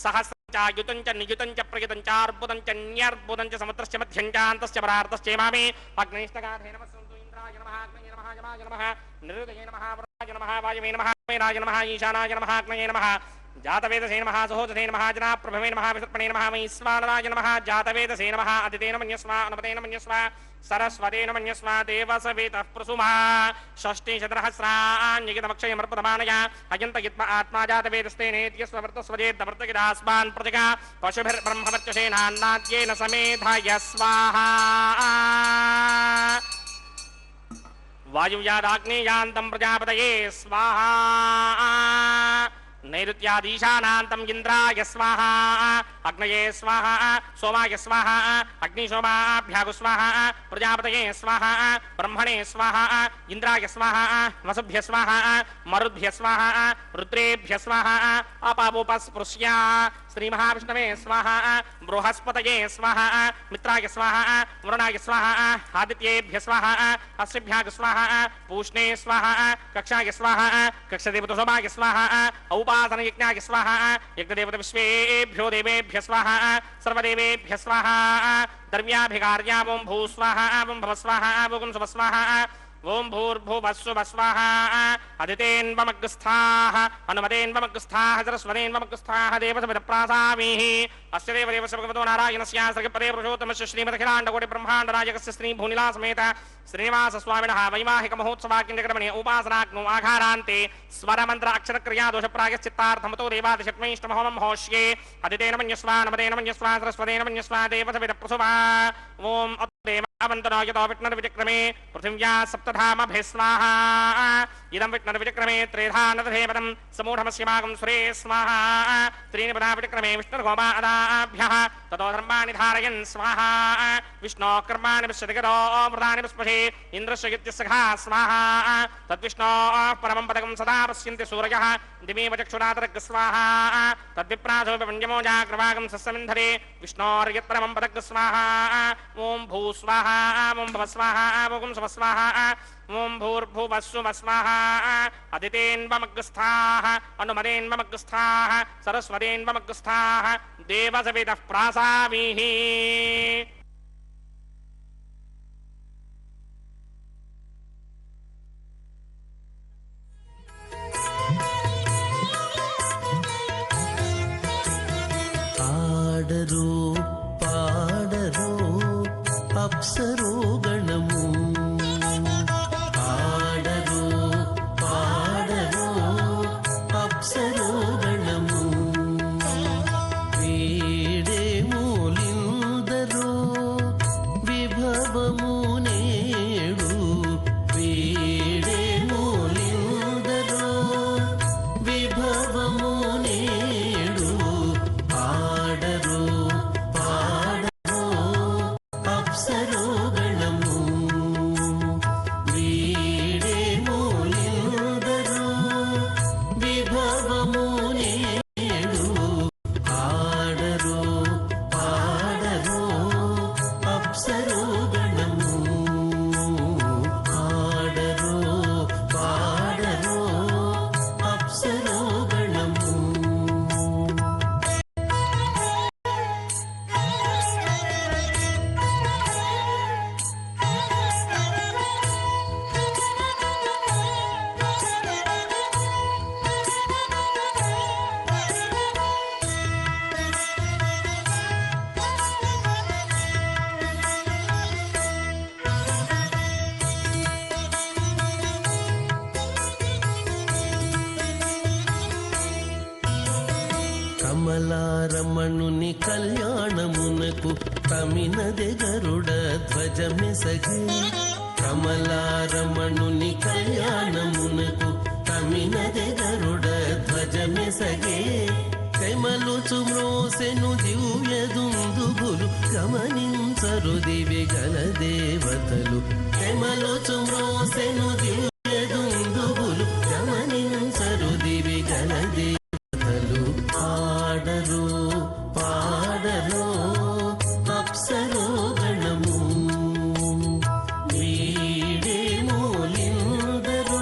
S2: सहस्र युतं च नियुतं च प्रयुतं च अर्बुदं च न्यर्बुदं च समुद्रस्य मध्यं च अन्तस्य परार्धस्य इमामे अग्निष्टकाधेन वसन्तु इन्द्राय नमः अग्नये नमः यमाय नमः निरुदये नमः वरुणाय नमः वायवे नमः मेनाय नमः ईशानाय नमः अग्नये नमः जातवेदसे नमः सहोदसे नमः जनाप्रभवे नमः विसर्पणे नमः वैश्वानराय नमः जातवेदसे नमः अदितेन मन्यस्व अनुपतेन मन्यस्व सरस्वतेन मन्यस्व देवसवेतः प्रसुमा षष्टिशतसहस्राण्यगितमक्षयमर्पतमानया अयन्तयित्म आत्मा जातवेदस्तेनेत्यस्ववर्तस्वजेद्दवर्तगिदास्मान् प्रजगा पशुभिर्ब्रह्मवर्चसेनान्नाद्येन समेधाय स्वाहा वायुव्यादाग्नेयान्तं प्रजापतये स्वाहा नैऋत्यादीशानान्तं इन्द्राय स्वाहा अग्नये स्वाहा सोमाय स्वाहा अग्निशोमाभ्यागु स्वाहा प्रजापतये स्वाहा ब्रह्मणे स्वाहा इन्द्राय स्वाहा वसुभ्य स्वाहा मरुद्भ्य स्वाहा रुद्रेभ्य स्वाहा अपावोपस्पृश्या श्री महाविष्णवे स्वाहा बृहस्पतये स्वाहा मित्राय स्वाहा वरुणाय स्वाहा आदित्येभ्य स्वाहा अस्यभ्याग स्वाहा पूष्णे स्वाहा कक्षाय स्वाहा कक्षदेवतोषभाय स्वाहा औपासन यज्ञाय स्वाहा यज्ञदेवत विश्वेभ्यो देवेभ्य स्वाहा सर्वदेवेभ्य स्वाहा द्रव्याभिकार्या ओं भू स्वाहा ओं भव स्वाहा ओं शुभ स्वाहा ओं भूर्भुवस्सुभ स्वाहा अदितेन्वमग्रस्थाः अनुमतेन्वमग्रस्थाः सरस्वतेन्वमग्रस्थाः देवसविदप्रासामीः अस्य देवदेवस्य भगवतो नारायणस्य सर्गपदे पुरुषोत्तमस्य श्रीमदखिलाण्डकोटिब्रह्माण्डनायकस्य श्रीभूनिलासमेत श्रीनिवासस्वामिनः वैवाहिक महोत्सवाकिञ्जकर्मणि उपासनाग्नो आघारान्ते स्वरमन्त्र अक्षरक्रिया दोषप्रायश्चित्तार्थमतो देवादिशत्मैष्टमहोमं होष्ये अदितेन मन्यस्वा नमतेन मन्यस्वा सरस्वतेन मन्यस्वा देवसविदप्रसुभा ओं अवन्तनो यतो विष्णुर्विचक्रमे पृथिव्या सप्तधामभिः स्वाहा इदं विष्णुर्विचक्रमे त्रेधानदधेवतं समूढमस्यमागं सुरे स्वाहा त्रीणि पदा विचक्रमे विष्णुर्गोपादाभ्यः ततो धर्माणि धारयन् स्वाहा विष्णो कर्माणि विश्वदिगतो मृतानि विस्पशे इन्द्रस्य युत्यसखा स्वाहा तद्विष्णो परमं पदकं सदा पश्यन्ति सूरयः दिमेव चक्षुरातरग् स्वाहा तद्विप्रासो विपञ्जमो जाग्रवागं सस्यमिन्धरे विष्णोर्यत्परमं पदग् स्वाहा ओं भू स्वाहा ओं भव स्वाहा ओं शुभ स्वाहा ओं भूर्भुवस्सुभ स्वाहा अदितेन्वमग्रस्थाः अनुमतेन्वमग्रस्थाः सरस्वतेन्वमग्रस्थाः देवसविदः प्रासामीः
S3: ఆడరు పాడరు అప్సరో గణము ఆడరు పాడరు అప్సరో గణము వీడే మూలిందరో విభవము నేడు వీడే మూలిందరో విభవము నేడు ఆడరు పాడరు అప్సరో గణము వీడే మూలిందరో విభవము నేడు ఆడరు పాడరు అప్సరో గణము ఆడరు పాడరు అప్సరో గణము కమలారమణుని కళ్యాణమునకు తమినదె గరుడ ధ్వజమెసగే కమలారమణుని కళ్యాణమునకు తమినదె గరుడ ధ్వజమెసగే కైమలుచు మ్రోసెను దివ్య దుందుగులు గమనించరు దివి గల దేవతలు కైమలుచు మ్రోసెను దివ్య దుందుగులు గమనించరు దివి గల దేవతలు ఆడరు పాడరు అప్సరో గణము వీడే మూలిందరో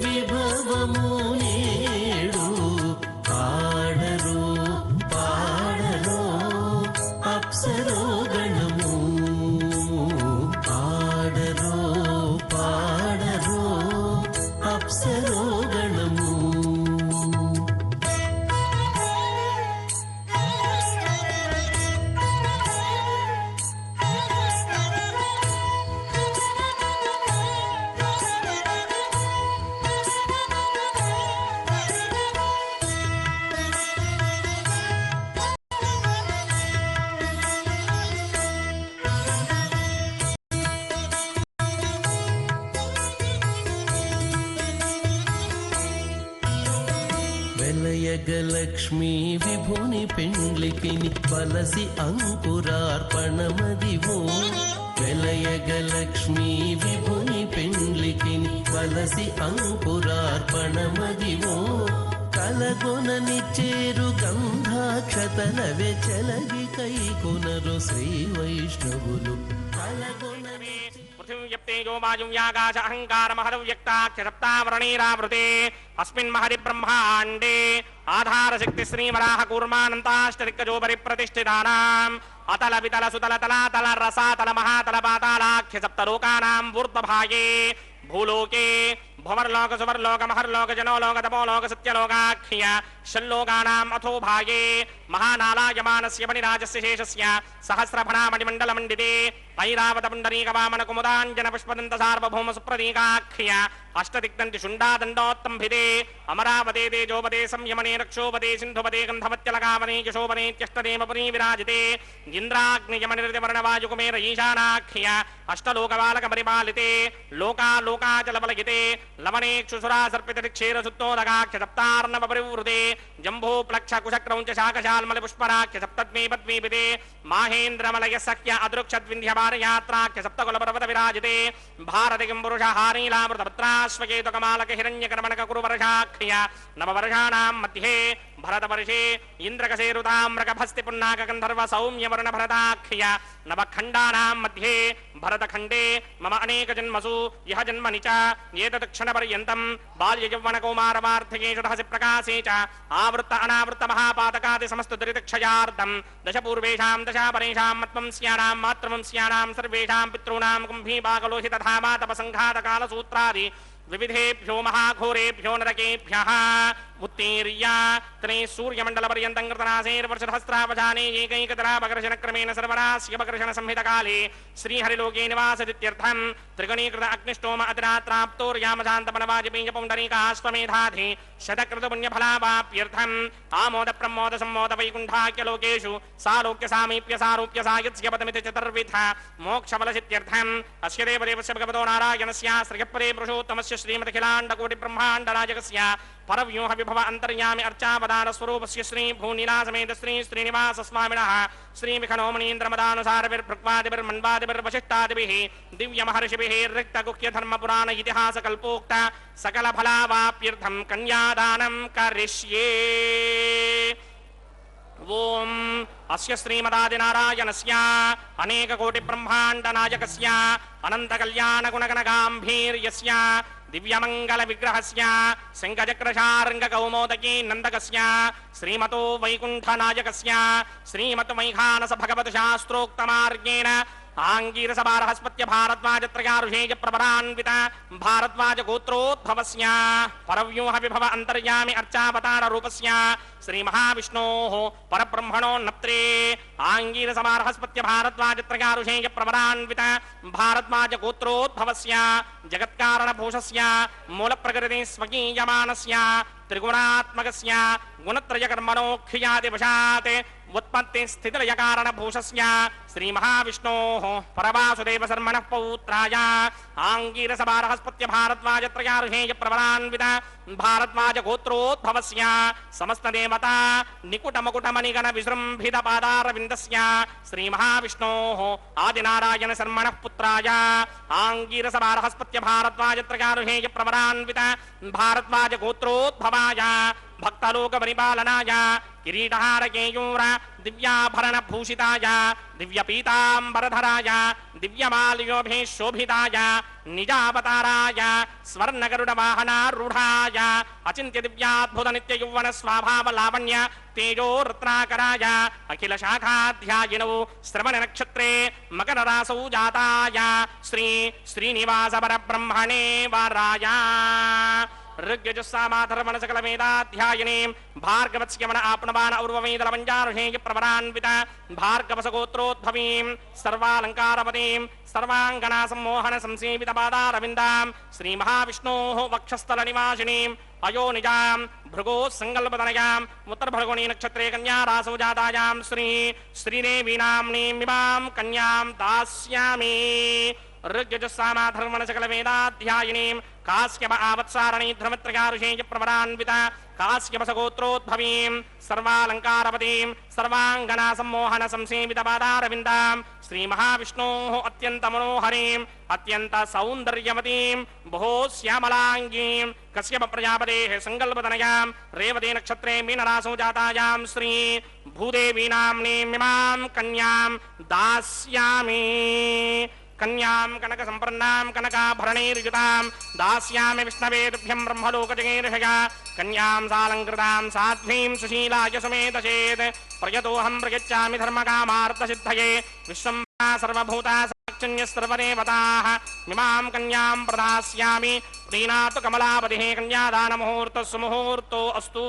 S3: విభవము నేడు ఆడరు పాడరు అప్సరో గణము ఆడరు పాడరు అప్సరో గణము వెలయగలక్ష్మీ విభుని పెండ్లికిని వలసి అంకురార్పణమదివో వెలయగలక్ష్మీ విభుని పెండ్లికిని వలసి అంకురార్పణమదివో కలగొననిచ్చేరు గంధాక్షతల వెచ్చలగి కైకొనరు శ్రీ వైష్ణవులు కలగొనని
S2: పృథివ్యప్తేజో వాయువ్యాకాశ అహంకార మహదవ్యక్తాక్షరప్తావరణీరావృతే అస్మిన్ మహది బ్రహ్మాండే ఆధారశక్తి శ్రీవరాహ కూర్మానంతాష్టదిక్కజోపరి ప్రతిష్ఠితానాం అతల వితల సుతల తలాతల రసాతల మహాతల పాతాళాఖ్య సప్తలోకానాం ఊర్ధ్వభాగే భూలోకే భువర్లోక సువర్లోక మహర్లోక జనోలోక తపోలోక సత్యలోకాఖ్య షల్లోకానాం అథో భాగే మహానాలాయమానస్య మణిరాజస్య శేషస్య సహస్రఫణామణిమండలమండితే ఐరావత పుండరీక వామన కుముదాంజన పుష్పదంత సార్వభౌమ సుప్రదీకాఖ్య అష్టదిగ్దంతి శుండాదండోత్తంభితే అమరావతే తేజోపదే సంయమనే రక్షోపదే సింధుపదే గంధవత్యలకావనే యశోపనేత్యష్టదేమపురీ విరాజితే ఇంద్రాగ్నియమనిర్దివర్ణవాయుకుమేర ఈశానాఖ్య అష్టలోకబాలక పరిపాలితే లోకాలోకాచలబలగితే లవణేక్షుసురా సర్పిత క్షీర సుత్తోదగాఖ్య సప్తార్ణవ పరివృతే జంభూ ప్లక్ష కుశక్రౌంచ శాకశాల్మలి పుష్పరాఖ్య సప్తద్మీ పద్మీపితే మాహేంద్రమలయ సఖ్య అదృక్షద్వింధ్యమారయాత్రాఖ్య సప్తకుల పర్వత విరాజితే భారతికిం పురుష హారీలామృతపత్రాశ్వకేతు కమాలక హిరణ్యకర్మణక కురువర్షాఖ్య నవవర్షాణాం మధ్యే భరతవర్షే ఇంద్రకసేరుతామ్రకభస్తి పున్నాక గంధర్వ సౌమ్యవర్ణ భరతాఖ్య నవఖండానాం మధ్యే భరతఖండే మమ అనేక జన్మసు యహ జన్మని చ ఏతత్ క్షణపర్యంతం బాల్య యౌవన కౌమారవార్ధకేషు రహసి ప్రకాశే చ ఆవృత్త అనావృత్త మహాపాతకాది సమస్త దురితక్షయార్థం దశ పూర్వేషాం దశాపరేషాం మత్వంస్యానాం మాతృవంస్యానాం సర్వేషాం పితॄణాం కుంభీపాకలోహిత ధామాతపసంఘాతకాల సూత్రాది వివిధేభ్యో మహాఘోరేభ్యో నరకేభ్యః ఉత్తీర్య త్రే సూర్యమండల పర్యంతం కృతనాసేర్వర్షధస్త్రావధానే ఏకైకతరాపకర్షణ క్రమేణ సర్వరాస్యపకర్షణ సంహితకాలే శ్రీహరిలోకే నివాసదిత్యర్థం త్రిగుణీకృత అగ్నిష్టోమ అతిరాత్రాప్తోర్యామశాంతపనవాజపేయ పుండరీకాశ్వమేధాధి శతకృత పుణ్యఫలావాప్యర్థం ఆమోద ప్రమోద సమ్మోద వైకుంఠాఖ్యలోకేషు సాలోక్య సామీప్య సారూప్య సాయుధ్య పదమితి చతుర్విధ మోక్షఫలసిత్యర్థం అస్య దేవదేవస్య భగవతో నారాయణస్య శ్రీయపరే పురుషోత్తమస్య శ్రీమదఖిలాండకోటి బ్రహ్మాండ నాయకస్య పరవ్యూహ విభవ అంతర్యామి అర్చావదాన స్వరూపస్య శ్రీ భూనీలాసమేత శ్రీ శ్రీనివాస స్వామినః శ్రీ విఖనోమణీంద్రమదానుసారవిర్భృక్వాదిభిర్వశిష్టాదిభిః దివ్య మహర్షిభిః రిక్త గుహ్య ధర్మ పురాణ ఇతిహాస కల్పోక్త సకల ఫలావాప్యర్థం కన్యాదానం కరిష్యే. ఓం అస్య శ్రీమదాదినారాయణస్య అనేక కోటి బ్రహ్మాండ నాయకస్య అనంత కళ్యాణ గుణగణ గాంభీర్యస్య దివ్యమంగళ విగ్రహస్య శంఖచక్రశార్ంగ కౌమోదకీ నందకస్య శ్రీమతో వైకుంఠ నాయకస్య శ్రీమతు వైఖానస భగవత్ శాస్త్రోక్తమార్గేణ ఆంగీరస బృహస్పత్య భారద్వాజత్రయారుషేయ ప్రవరాన్విత భారద్వాజ గోత్రోద్భవస్య పరవ్యూహ విభవ అంతర్యామి అర్చావతార రూపస్య శ్రీ మహావిష్ణోః పరబ్రహ్మణో నత్రే ఆంగీరస బృహస్పత్య భారద్వాజత్రయారుషేయ ప్రవరాన్విత భారద్వాజ గోత్రోద్భవస్య జగత్కారణ భూషస్య మూల ప్రకృతి స్వకీయమానస్య త్రిగుణాత్మకస్య గుణత్రయ కర్మణోఖ్యాది వశాత్ ఉత్పత్తి స్థితిలయ కారణ భూషస్య శ్రీ మహావిష్ణోః పరవాసుదేవ శర్మణః పౌత్రాయ ఆంగీరస బృహస్పత్య భారద్వాజత్రయారుషేయ ప్రవరాన్విత భారద్వాజ గోత్రోద్భవస్య సమస్త దేవతా నికుట మకుట మణిగణ విజృంభిత పాదారవిందస్య శ్రీ మహావిష్ణోః ఆదినారాయణ శర్మణః పుత్రాయ ఆంగీరస బృహస్పత్య భారద్వాజత్రయారుషేయ ప్రవరాన్విత భారద్వాజ గోత్రోద్భవాయ భక్తలోక పరిపాలనాయ కిరీటహార కేయూర దివ్యాభరణ భూషితాయ దివ్య పీతాంబరధరాయ దివ్యమాల్యోభే శోభితాయ నిజావతారాయ స్వర్ణగరుడ వాహనారూఢాయ అచింత్య దివ్యాద్భుత నిత్య యౌవన స్వభావ లావణ్య తేజో రత్నాకరాయ అఖిల శాఖాధ్యాయినౌ శ్రవణ నక్షత్రే మకర రాసౌ జాతాయ శ్రీ శ్రీనివాస పరబ్రహ్మణే వరాయ ऋग्यजुस्सामाधर्मण सकल वेदाध्यायिनी भार्गवत्स्यमन आपणवान उर्ववेदलवञ्जारुषेय प्रवरान्वित भार्गवसगोत्रोद्भवीं सर्वालङ्कारवतीं सर्वाङ्गना सम्मोहन संसेवित पादारविन्दां श्रीमहाविष्णोः वक्षस्थलनिवासिनीं अयोनिजां भृगो संकल्पतनयां उत्तरभृगुणी नक्षत्रे कन्या रासौ जातायां श्री श्रीदेवी नाम्नीमिमां कन्यां दास्यामि. ऋग्यजुस्सामा धर्मण सकल वेदाध्यायिनीं काश्यप आवत्सारणी धर्मत्रयारुषेय प्रवरान्विता काश्यप सगोत्रोद्भवीं सर्वालंकारपतीं सर्वांगना सम्मोहन संसेवित पादारविन्दां श्री महाविष्णोः अत्यंत मनोहरीं अत्यंत सौंदर्यवतीं बहु श्यामलांगीं कश्यप प्रजापतेः संकल्पतनयां रेवती नक्षत्रे मीनरासौ जातायां श्री भूदेवी नाम्नीमिमां कन्यां दास्यामि कन्यां कनक संपन्नां कनकाभरणैर्युतां दास्यामि विष्णवे तुभ्यं ब्रह्मलोकजगैर्षया कन्यां सालंकृतां साध्वीं सुशीलाय सुमेधचेत् प्रयतोऽहं प्रयच्छामि धर्मकामार्थसिद्धये विश्वम्भरा सर्वभूता साक्षिण्यः सर्वदेवताः मिमां कन्यां प्रदास्यामि प्रीणातु कमलापतिः कन्यादानमुहूर्तः सुमुहूर्तो अस्तु।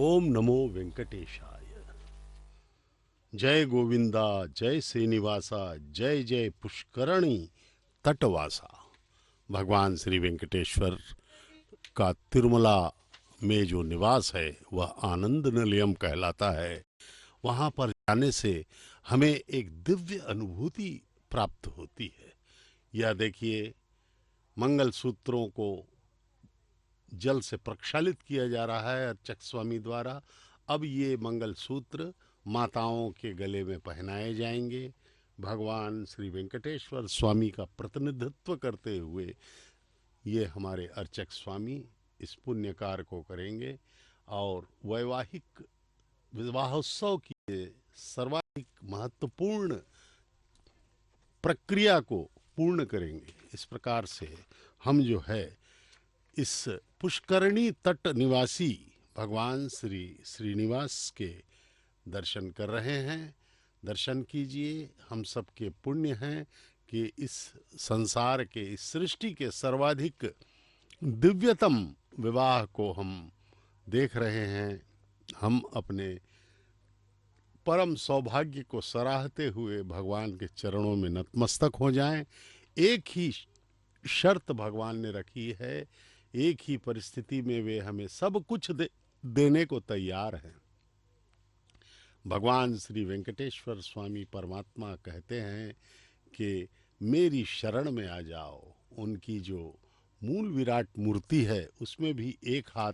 S1: ओम नमो वेंकटेशाय। जय गोविंदा, जय श्रीनिवासा, जय जय पुष्करणी तटवासा। भगवान श्री वेंकटेश्वर का तिरुमला में जो निवास है वह आनंद निलयम कहलाता है। वहाँ पर जाने से हमें एक दिव्य अनुभूति प्राप्त होती है। यह देखिए, मंगल सूत्रों को जल से प्रक्षालित किया जा रहा है अर्चक स्वामी द्वारा। अब ये मंगल सूत्र माताओं के गले में पहनाए जाएंगे। भगवान श्री वेंकटेश्वर स्वामी का प्रतिनिधित्व करते हुए ये हमारे अर्चक स्वामी इस पुण्य कार्य को करेंगे और वैवाहिक विवाहोत्सव की सर्वाधिक महत्वपूर्ण प्रक्रिया को पूर्ण करेंगे। इस प्रकार से हम जो है इस पुष्करणी तट निवासी भगवान श्री श्रीनिवास के दर्शन कर रहे हैं। दर्शन कीजिए। हम सबके पुण्य हैं कि इस संसार के, इस सृष्टि के सर्वाधिक दिव्यतम विवाह को हम देख रहे हैं। हम अपने परम सौभाग्य को सराहते हुए भगवान के चरणों में नतमस्तक हो जाएं। एक ही शर्त भगवान ने रखी है, एक ही परिस्थिति में वे हमें सब कुछ देने को तैयार हैं। भगवान श्री वेंकटेश्वर स्वामी परमात्मा कहते हैं कि मेरी शरण में आ जाओ। उनकी जो मूल विराट मूर्ति है उसमें भी एक हाथ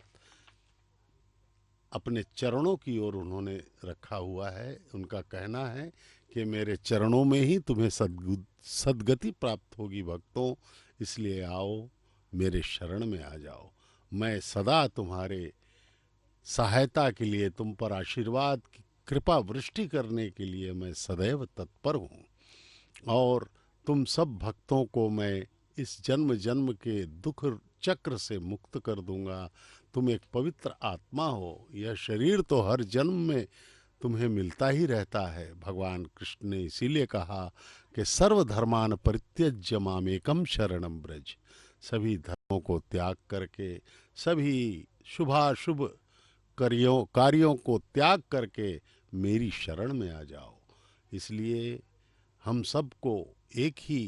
S1: अपने चरणों की ओर उन्होंने रखा हुआ है। उनका कहना है कि मेरे चरणों में ही तुम्हें सद्गति प्राप्त होगी भक्तों, इसलिए आओ मेरे शरण में आ जाओ। मैं सदा तुम्हारे सहायता के लिए, तुम पर आशीर्वाद की कृपा वृष्टि करने के लिए मैं सदैव तत्पर हूँ और तुम सब भक्तों को मैं इस जन्म जन्म के दुख चक्र से मुक्त कर दूंगा। तुम एक पवित्र आत्मा हो, यह शरीर तो हर जन्म में तुम्हें मिलता ही रहता है। भगवान कृष्ण ने इसीलिए कहा कि सर्वधर्मान परित्यज्य मामेकम शरणम ब्रज। सभी धर्मों को त्याग करके, सभी शुभाशुभ कार्यों को त्याग करके मेरी शरण में आ जाओ। इसलिए हम सबको एक ही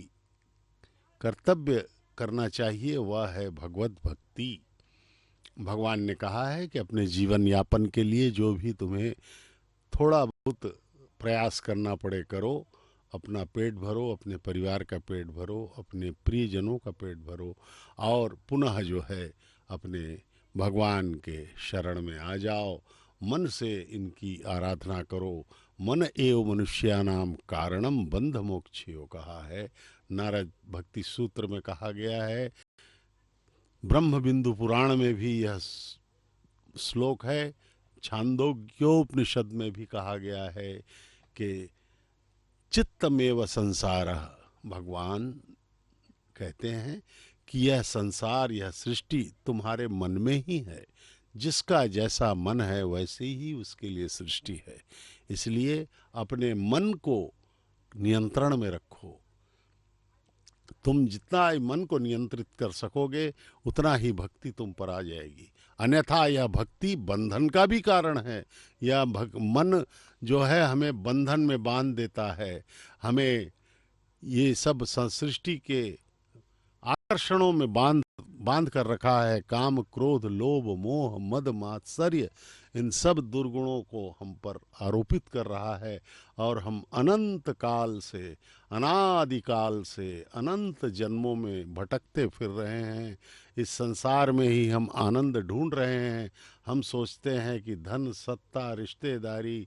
S1: कर्तव्य करना चाहिए, वह है भगवत भक्ति। भगवान ने कहा है कि अपने जीवन यापन के लिए जो भी तुम्हें थोड़ा बहुत प्रयास करना पड़े करो। अपना पेट भरो, अपने परिवार का पेट भरो, अपने प्रियजनों का पेट भरो और पुनः जो है अपने भगवान के शरण में आ जाओ। मन से इनकी आराधना करो। मन एव मनुष्यानाम कारणम बंध मोक्षयो कहा है। नारद भक्ति सूत्र में कहा गया है। ब्रह्म बिंदु पुराण में भी यह श्लोक है। छांदोग्योपनिषद में भी कहा गया है कि चित्तमेव संसारः। भगवान कहते हैं कि यह संसार, यह सृष्टि तुम्हारे मन में ही है। जिसका जैसा मन है वैसे ही उसके लिए सृष्टि है। इसलिए अपने मन को नियंत्रण में रखो। तुम जितना मन को नियंत्रित कर सकोगे उतना ही भक्ति तुम पर आ जाएगी। अन्यथा यह भक्ति बंधन का भी कारण है। यह मन जो है हमें बंधन में बांध देता है। हमें ये सब सृष्टि के आकर्षणों में बांध कर रखा है। काम, क्रोध, लोभ, मोह, मद, मात्सर्य, इन सब दुर्गुणों को हम पर आरोपित कर रहा है और हम अनंत काल से, अनादिकाल से, अनंत जन्मों में भटकते फिर रहे हैं। इस संसार में ही हम आनंद ढूंढ रहे हैं। हम सोचते हैं कि धन, सत्ता, रिश्तेदारी,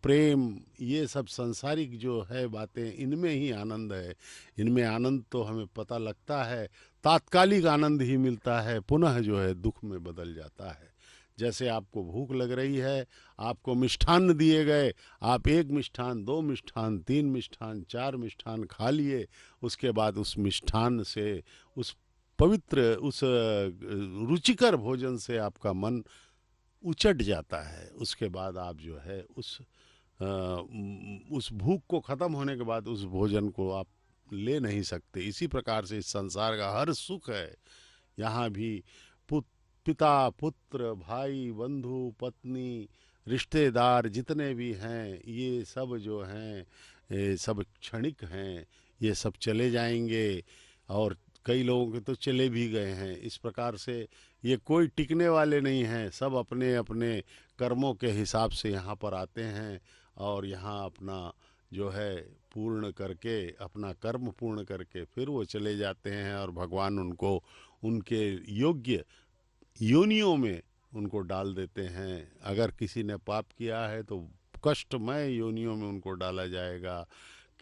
S1: प्रेम, ये सब सांसारिक जो है बातें, इनमें ही आनंद है। इनमें आनंद तो हमें पता लगता है तात्कालिक आनंद ही मिलता है, पुनः जो है दुख में बदल जाता है। जैसे आपको भूख लग रही है, आपको मिष्ठान्न दिए गए, आप 1 मिष्ठान, 2 मिष्ठान, 3 मिष्ठान, 4 मिष्ठान खा लिए, उसके बाद उस मिष्ठान्न से, उस पवित्र, उस रुचिकर भोजन से आपका मन उचट जाता है। उसके बाद आप जो है उस भूख को ख़त्म होने के बाद उस भोजन को आप ले नहीं सकते। इसी प्रकार से इस संसार का हर सुख है, यहाँ भी पिता, पुत्र, भाई, बंधु, पत्नी, रिश्तेदार जितने भी हैं, ये सब जो हैं, ये सब क्षणिक हैं, ये सब चले जाएंगे और कई लोगों के तो चले भी गए हैं। इस प्रकार से ये कोई टिकने वाले नहीं हैं। सब अपने अपने कर्मों के हिसाब से यहाँ पर आते हैं और यहाँ अपना जो है पूर्ण करके, अपना कर्म पूर्ण करके फिर वो चले जाते हैं और भगवान उनको उनके योग्य योनियों में उनको डाल देते हैं। अगर किसी ने पाप किया है तो कष्टमय योनियों में उनको डाला जाएगा।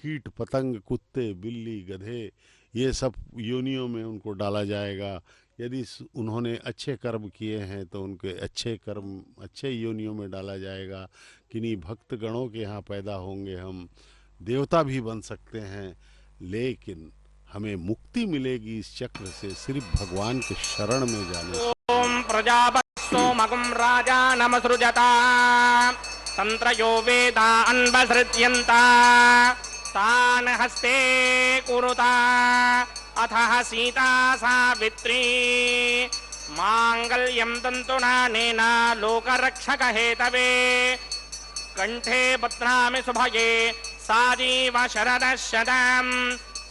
S1: कीट पतंग, कुत्ते, बिल्ली, गधे, ये सब योनियों में उनको डाला जाएगा। यदि उन्होंने अच्छे कर्म किए हैं तो उनके अच्छे कर्म अच्छे योनियों में डाला जाएगा। किन्हीं भक्त गणों के यहाँ पैदा होंगे, हम देवता भी बन सकते हैं, लेकिन हमें मुक्ति मिलेगी इस चक्र से सिर्फ भगवान के शरण में जाने से।
S2: ओम प्रजापतिस्तोमगुं राजा नमसृजता तंत्रयो वेदा अन्वसृज्यन्ता तान् हस्ते कुरुता अथः सीता सावित्री मांगल्यं तन्तुनानेन लोकरक्षक हेतवे कंठे बध्नामि शुभगे साजीव शरदः शतम्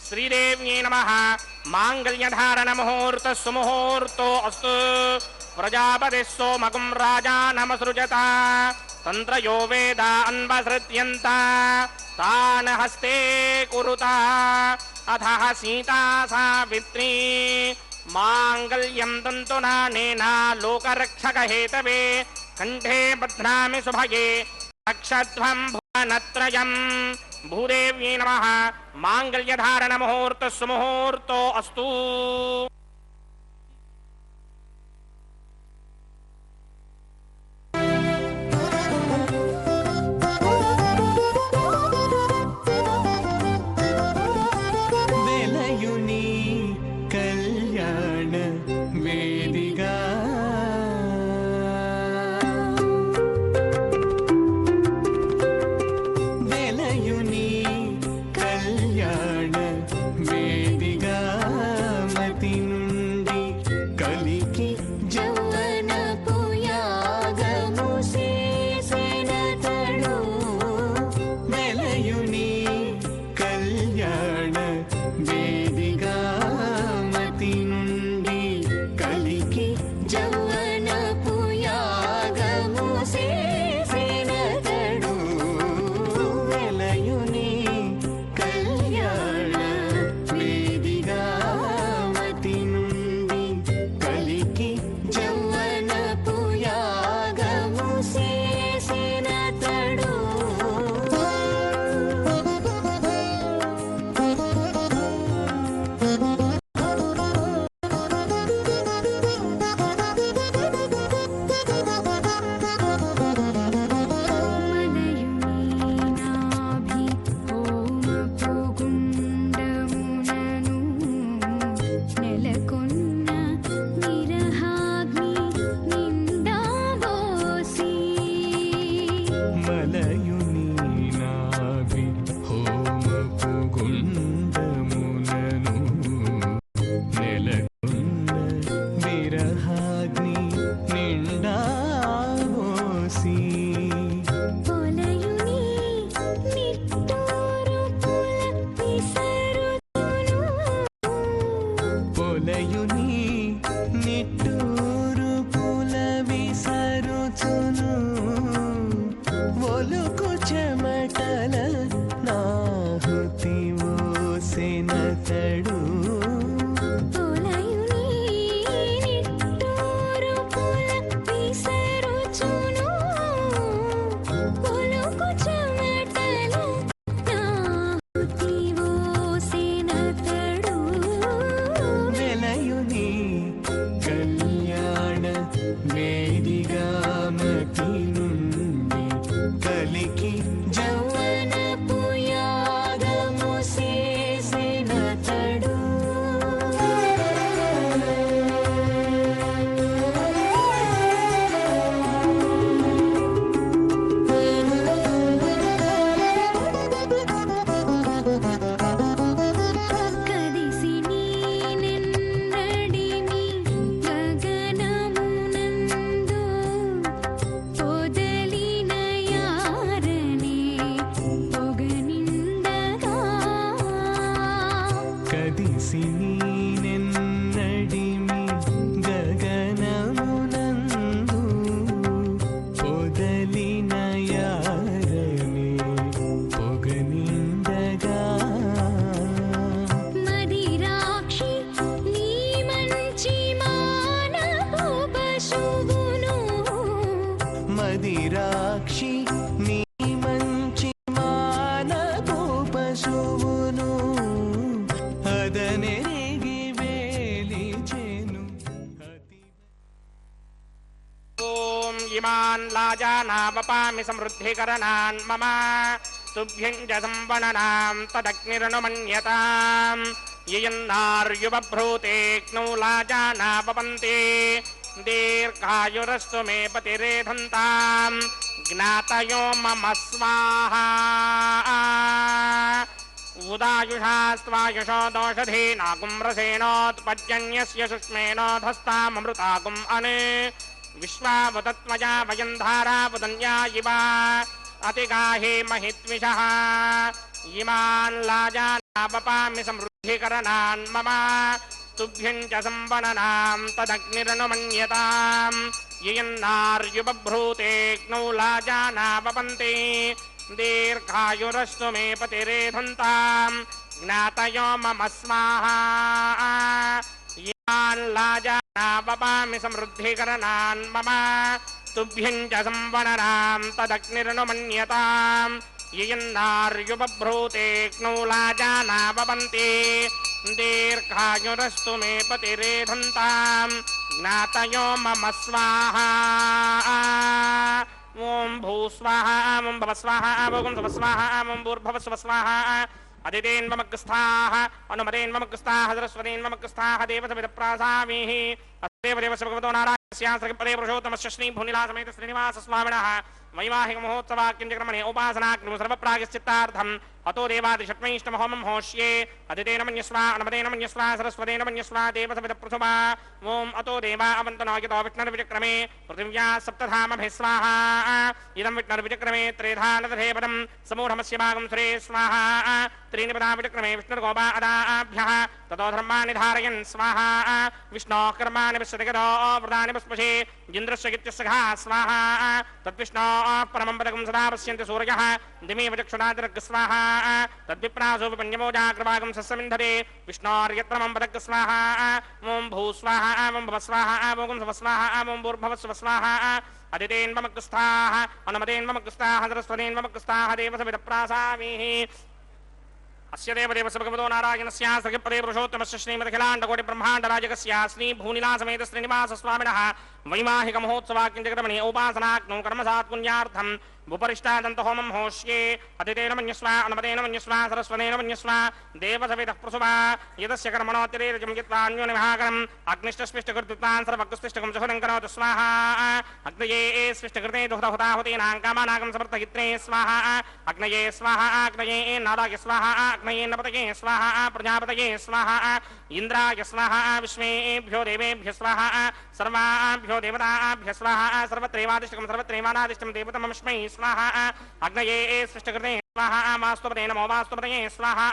S2: श्रीदेव्यै नमः। मांगल्यधारण मुहूर्त सुमुहूर्तो अस्तु। प्रजापतिः सोमगुं राजा नमसृजता तंत्रयो वेदा अन्वसृज्यन्ता तान् हस्ते कुरुता अथः सीता सावित्री मांगल्यं तन्तुनानेन लोकरक्षक हेतवे कंठे बध्नामि शुभगे रक्षध्वं भुवनत्रयम्। भूदेव्यै नमः। मांगल्यधारण मुहूर्त सुमुहूर्तो अस्तु।
S3: वेलयुनी कल्याण वेदिका वेलयुनी कल्याण वेदिका मतिन చెమటల నాహుతివో సెనతడు మదిరాక్షి నీ మంచి మానపు పశువును అదనెరిగి వేలిచెను
S2: ఓం ఇమాన్ లాజానావపామి సమృద్ధికరణాన్ మమ తుభ్యం చ సంవణనాం తదగ్నిరనుమన్యతాం యయన్నార్యుబభ్రూతేక్నౌ లాజానావపంతే దీర్ఘాయురస్తు మే పతిరేధంతాం జ్ఞాతయో మమ స్వాహా ఉదాయుషాస్త్వాయుషో దోషధీనాగుం రసేనోత్పద్యన్యస్య సుష్మేనోధస్తామృతాగుం అనే విశ్వావతత్మజా వయం ధారావదన్యా ఇవ అతిగాహే మహిత్విషః ఇమాన్ లాజానావపామి సమృద్ధికరణాన్ మమ తుభ్యం చ సంవణనాం తదగ్నిరనుమన్యతాం యయన్నార్యుబభ్రూతేక్నౌ లాజానావపంతే దీర్ఘాయురస్తు మే పతిరేధంతాం జ్ఞాతయో మమ స్వాహా ఇమాన్ లాజానావపామి సమృద్ధికరణాన్ మమ తుభ్యం చ సంవణనాం తదగ్నిరనుమన్యతాం యయన్నార్యుబభ్రూతేక్నౌ లాజానావపంతే దీర్ఘాయురస్తు మే పతిరేధంతాం జ్ఞాతయో మమ స్వాహా ఓం భూస్వాహ ఓం భవస్వాహ ఓం భవస్వాహ ఓం భూర్భవస్వస్వాహ అదితేన్మమగ్స్థాః అనుమతేన్మమగ్స్థాః సరస్వతేన్మమగ్స్థాః దేవసవిదప్రాసామిః అస్దేవదేవస్య భగవతో నారాయణస్య సర్గపదే పురుషోత్తమస్య శ్రీభూనిలాసమేత శ్రీనివాసస్వామినः వైవాహిక మహోత్సవాక్యంచక్రమణే ఉపాసనాగ్నిము సర్వప్రాయశ్చిత్తార్థం అతో దేవాదిషట్మైష్టమహోమం హోష్యే అదితేన మన్యస్వ అనుమతేన మన్యస్వ సరస్వతేన మన్యస్వ దేవసవిదప్రసుభా ఓం అతో దేవా అవంతనోయతో విష్ణుర్విచక్రమే పృథివ్యా సప్తధామభిः స్వాహా ఇదం విష్ణుర్విచక్రమే త్రేధానదధేపదం సమూఢమస్య భాగం శ్రే స్వాహా त्रीणि पदा विचक्रमे विष्णुर्गोपा अदाभ्यः ततो धर्माणि धारयन् स्वाहा विष्णोः कर्माणि विश्वतिगतो व्रतानि पुष्पशे इन्द्रस्य गित्यस्सखा स्वाहा तद्विष्णोः परमं पदकं सदा पश्यन्ति सूर्यः दिमेव चक्षुरादिर्ग स्वाहा तद्विप्रासो विपन्यमोजाग्रभागं सस्यमिन्धते विष्णोर्यत्रमं पदक स्वाहा ओं भूस्वाहा ओं भवस्वाहा ओं स्वस्वाहा ओं भूर्भवस्वस्वाहा अदितेन्वमग्रस्थाः अनुमतेन्वमग्रस्थाः सरस्वतेन्वमग्रस्थाः देवसविदप्रासामिः अस्य देवदेवस्य भगवतो नारायणस्य सृगपदे पुरुषोत्तमस्य श्रीमदखिलाण्डकोटि ब्रह्माण्डराजकस्य श्रीभूनिलासमेत श्रीनिवासस्वामिनः वैवाहिक महोत्सवाक्यञ्चक्रमणे उपासनाग्नौ कर्मसात्पुण्यार्थं उपरिष्टादन्तहोमं होष्ये अतितेन मन्यस्व अनुमतेन मन्यस्व सरस्वतेन मन्यस्व देवसवितः प्रसुभा यदस्य कर्मणोत्तिरेरजं यत्त्वान्योनिभागरम् अग्निष्टस्पृष्टकृत्वान् सर्वकृष्टिष्टकं सुहृदं करोतु स्वाहा अग्नये स्पृष्टकृते दुहृतहुताहुतीनां कामानागं समर्थयित्रे स्वाहा अग्नये स्वाहा अग्नये नाराय स्वाहा अग्नये नपतये स्वाहा प्रजापतये स्वाहा इन्द्राय स्वाहा विश्वेभ्यो देवेभ्यो स्वाहा सर्वाभ्यो देवताभ्यो स्वाहा सर्वत्रैवादिष्टकं सर्वत्रैवानादिष्टं देवतमस्मै स्वाहा अग्नये सृष्टकृते स्वाहा मास्तुपते नमो मास्तुपतये स्वाहा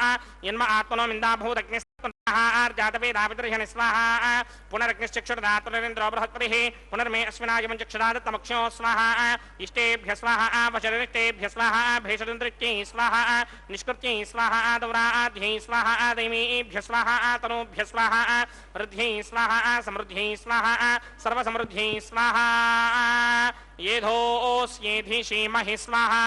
S2: यन्म आत्मनो मिन्दा भूदग्नि जातवेदापितर्हनि स्वाहा पुनरग्निश्चक्षुर्धातुरेन्द्रो बृहस्पतिः पुनर्मे अश्विनायमं चक्षुरादत्तमक्षो स्वाहा इष्टेभ्य स्वाहा वचरिष्टेभ्य स्वाहा भेषदृत्यै स्वाहा निष्कृत्यै स्वाहा दौराध्यै स्वाहा दैवीभ्य स्वाहा तनूभ्य स्वाहा वृद्ध्यै स्वाहा समृद्ध्यै स्वाहा सर्वसमृद्ध्यै स्वाहा येधोऽस्येधिषीमहि स्वाहा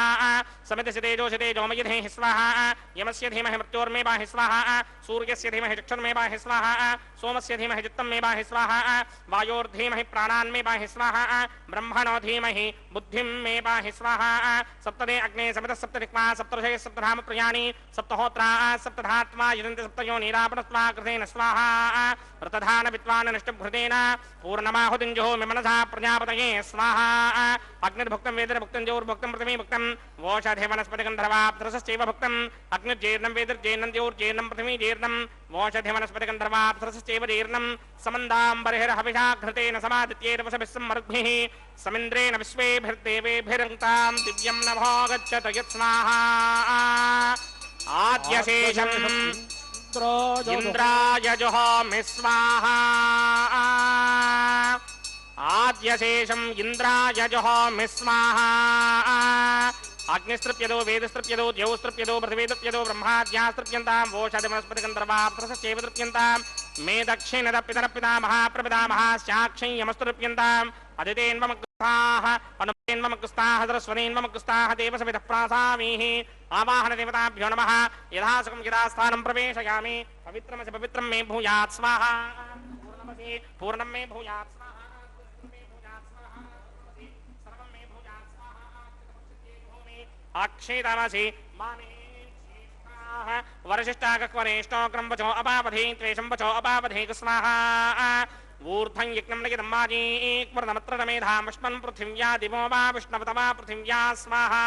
S2: समितिसितेजोषितेजो मयिधेहि स्वाहा यमस्य धीमहि मृत्योर्मे बाहि स्वाहा सूर्यस्य धीमहि चक्षुर्मे बाहि स्वाहा सोमस्य धीमहि चित्तं मे बाहि स्वाहा वायोर्धीमहि प्राणान् मे बाहि स्वाहा ब्रह्मणो धीमहि बुद्धिं मे बाहि स्वाहा सप्तदे अग्ने समितः सप्तदिक्मा सप्तऋषयः सप्तधाम प्रियाणि सप्तहोत्रा सप्तधात्मा यजन्ति सप्तयोनिरापणस्वा कृतेन स्वाहा व्रतधान विद्वान् निष्टभृतेन पूर्णमाहुतिञ्जुहोमि मनसा प्रजापतये स्वाहा अग्निर्भुक्तं वेदिर्भुक्तं जौर्भुक्तं पृथिवी भुक्तं वोषधे वनस्पतिगन्धर्वाप्सरसश्चैव भुक्तं अग्निर्जीर्णं वेदिर्जीर्णं जौर्जीर्णं पृथिवी जीर्णं वोषधे वनस्पतिगन्धर्वाप्सरसश्चैव जीर्णं समन्दाम्बर्हिर्हविषा घृतेन समादित्यैर्वसभिः सम्मरुद्भिः समिन्द्रेण विश्वेभिर्देवेभिरङ्क्तां दिव्यं नभो गच्छत यत्स्वाहा आद्यशेषम् इंद्राय जुहोमि स्वाहा आद्यशेषम् इंद्राय जुहोमि स्वाहा अग्निस्तृप्यदो वेदस्तृप्यदो द्यौस्तृप्यदो पृथिवीस्तृप्यदो ब्रह्माद्यास्तृप्यन्तां वोषधिवनस्पतिगन्धर्वाप्सरसश्चैव तृप्यन्तां मे दक्षिणदपितरपिता महाप्रपिता महास्याक्षं यमस्तृप्यन्ताम् अदितेन्वमग्रस्ताः अनुपेन्वमग्रस्ताः सरस्वतीन्वमग्रस्ताः देवसविधः प्रासामीः आवाहन देवताभ्यो नमः यथासकं यथास्थानं प्रवेशयामि पवित्रमसि पवित्रं मे भूयात् स्वाहा पूर्णं मे भूयात् स्वाहा सर्वं मे भूयात् स्वाहा अक्षेतमसि मामे वरशिष्टाकक्वरेष्टो क्रम्वचो अपावधे त्वेषं वचो अपावधे स्वाहा ऊर्ध्वं यज्ञं नयितं माजीक्वर्णमत्र मेधामश्मन् पृथिव्या दिवो वा विष्णवतमा पृथिव्या स्वाहा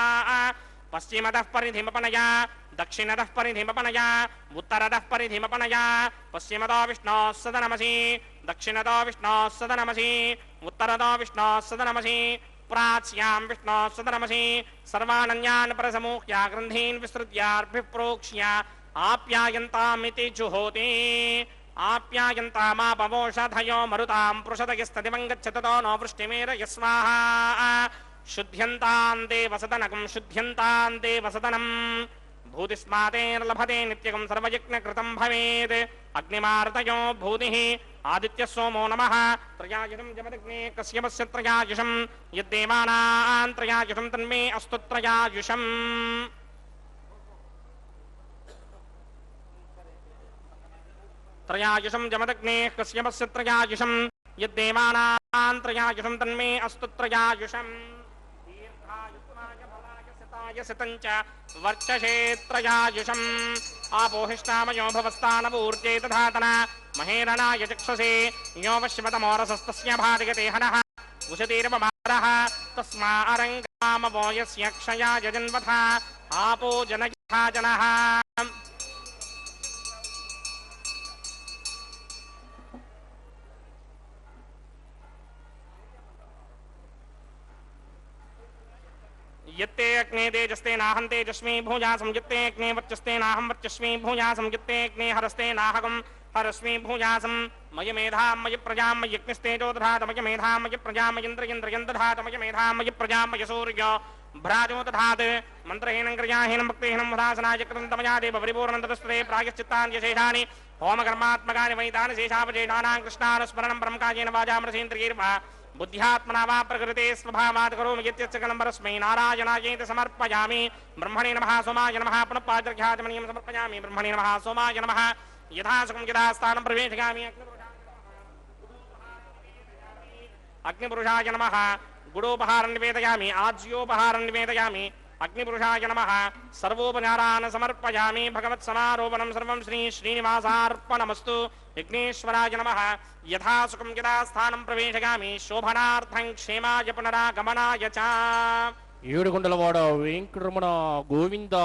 S2: पश्चिमतः परिधिमपनया दक्षिणतः परिधिमपनया उत्तरतः परिधिमपनया पश्चिमतो विष्णोः सदनमसि दक्षिणतो विष्णोः सदनमसि उत्तरतो विष्णोः सदनमसि प्राच्यां विष्णोः सदनमसि सर्वानन्यान् परसमूह्य ग्रन्थीन् विसृज्यार्भिः प्रोक्ष्य आप्यायन्तामिति जुहोति आप्यायन्तामापवोषधयो मरुतां पृषदयस्तदिवं गच्छततो नो वृष्टिमेर यस्वाहा शुद्ध्यन्तां देवसदनकं शुद्ध्यन्तां देवसदनं भूतिस्मातेर्लभते नित्यकं सर्वयज्ञकृतं भवेत् अग्निमार्तयो भूतिः आदित्यः सोमो नमः त्रयायुषं जमदग्ने कश्यपस्य त्रयायुषं यद्देवानां त्रयायुषं तन्मे अस्तु त्रयायुषम् त्रयायुषं जमदग्ने कश्यपस्य त्रयायुषं यद्देवानां त्रयायुषं तन्मे अस्तु त्रयायुषम् सितञ्च वर्चसे त्रयायुषम् आपोहिष्टामयो भवस्तानवूर्जे तथातना महेरणाय चक्षसे यो वश्यमतमोरसस्तस्य भार्यते हनः उशतीर्वमारः तस्मारङ्गामवो यस्य क्षया यजन्वथा आपो जनयथा जनः यत्ते अग्ने तेजस्ते नाहं तेजस्मी भूयासं यत्ते अग्ने वर्चस्ते नाहं वर्चस्मी भूयासं यत्ते अग्ने हरस्ते नाहकं हरस्मी भूयासं मयि मेधां मयि प्रजां मयि अग्निस्तेजो दधात मयि मेधां मयि प्रजां मयिन्द्रियं दधात मयि मेधां मयि प्रजां मयि सूर्यो भ्राजो दधात् मन्त्रहीनं क्रियाहीनं भक्तिहीनं मुदासनाय कृतं तमया देव परिपूर्णन्ततस्ते प्रायश्चित्तानि शेषानि होमकर्मात्मकानि वैतानि शेषावशेषाणां कृष्णानुस्मरणं ब्रह्मकायेन वाजामृतेन्द्रियैर्वा बुद्ध्यात्मना वा प्रकृते स्वभावात् करोमि यत्यस्य कलम्बरस्मै नारायणायेति समर्पयामि ब्रह्मणे नमः सोमाय नमः पुनः पाद्रघ्याचमनीयं समर्पयामि ब्रह्मणे नमः सोमाय नमः यथासकं यथास्थानं प्रवेशयामि अग्निपुरुषाय नमः गुडोपहारं निवेदयामि आज्योपहारं निवेदयामि अग्निपुरुषाय नमः सर्वोपचारान् समर्पयामि भगवत्समारोपणं सर्वं श्री श्रीनिवासार्पणमस्तु विघ्नेश्वराय नमः यथासुखं यथास्थानं प्रवेशयामि शोभनार्थं क्षेमाय पुनरागमनाय च
S4: ఏడుకొండలవాడ వెంకటరమణ గోవింద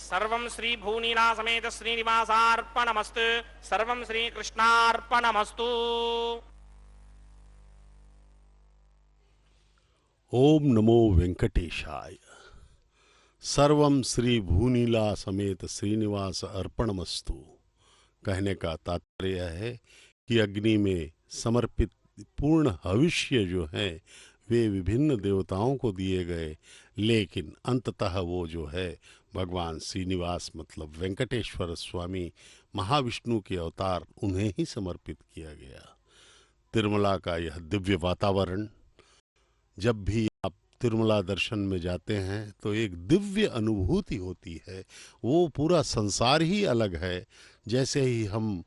S2: सर्वं श्री भूनीला समेत श्रीनिवासार्पणमस्तु सर्वं श्री कृष्णार्पणमस्तु।
S1: ओम नमो वेंकटेशाय। सर्वम श्री भूनीला समेत श्रीनिवास अर्पणमस्तु। कहने का तात्पर्य है कि अग्नि में समर्पित पूर्ण हविष्य जो है वे विभिन्न देवताओं को दिए गए, लेकिन अंततः वो जो है भगवान श्रीनिवास मतलब वेंकटेश्वर स्वामी महाविष्णु के अवतार उन्हें ही समर्पित किया गया। तिरुमला का यह दिव्य वातावरण, जब भी आप तिरुमला दर्शन में जाते हैं तो एक दिव्य अनुभूति होती है। वो पूरा संसार ही अलग है। जैसे ही हम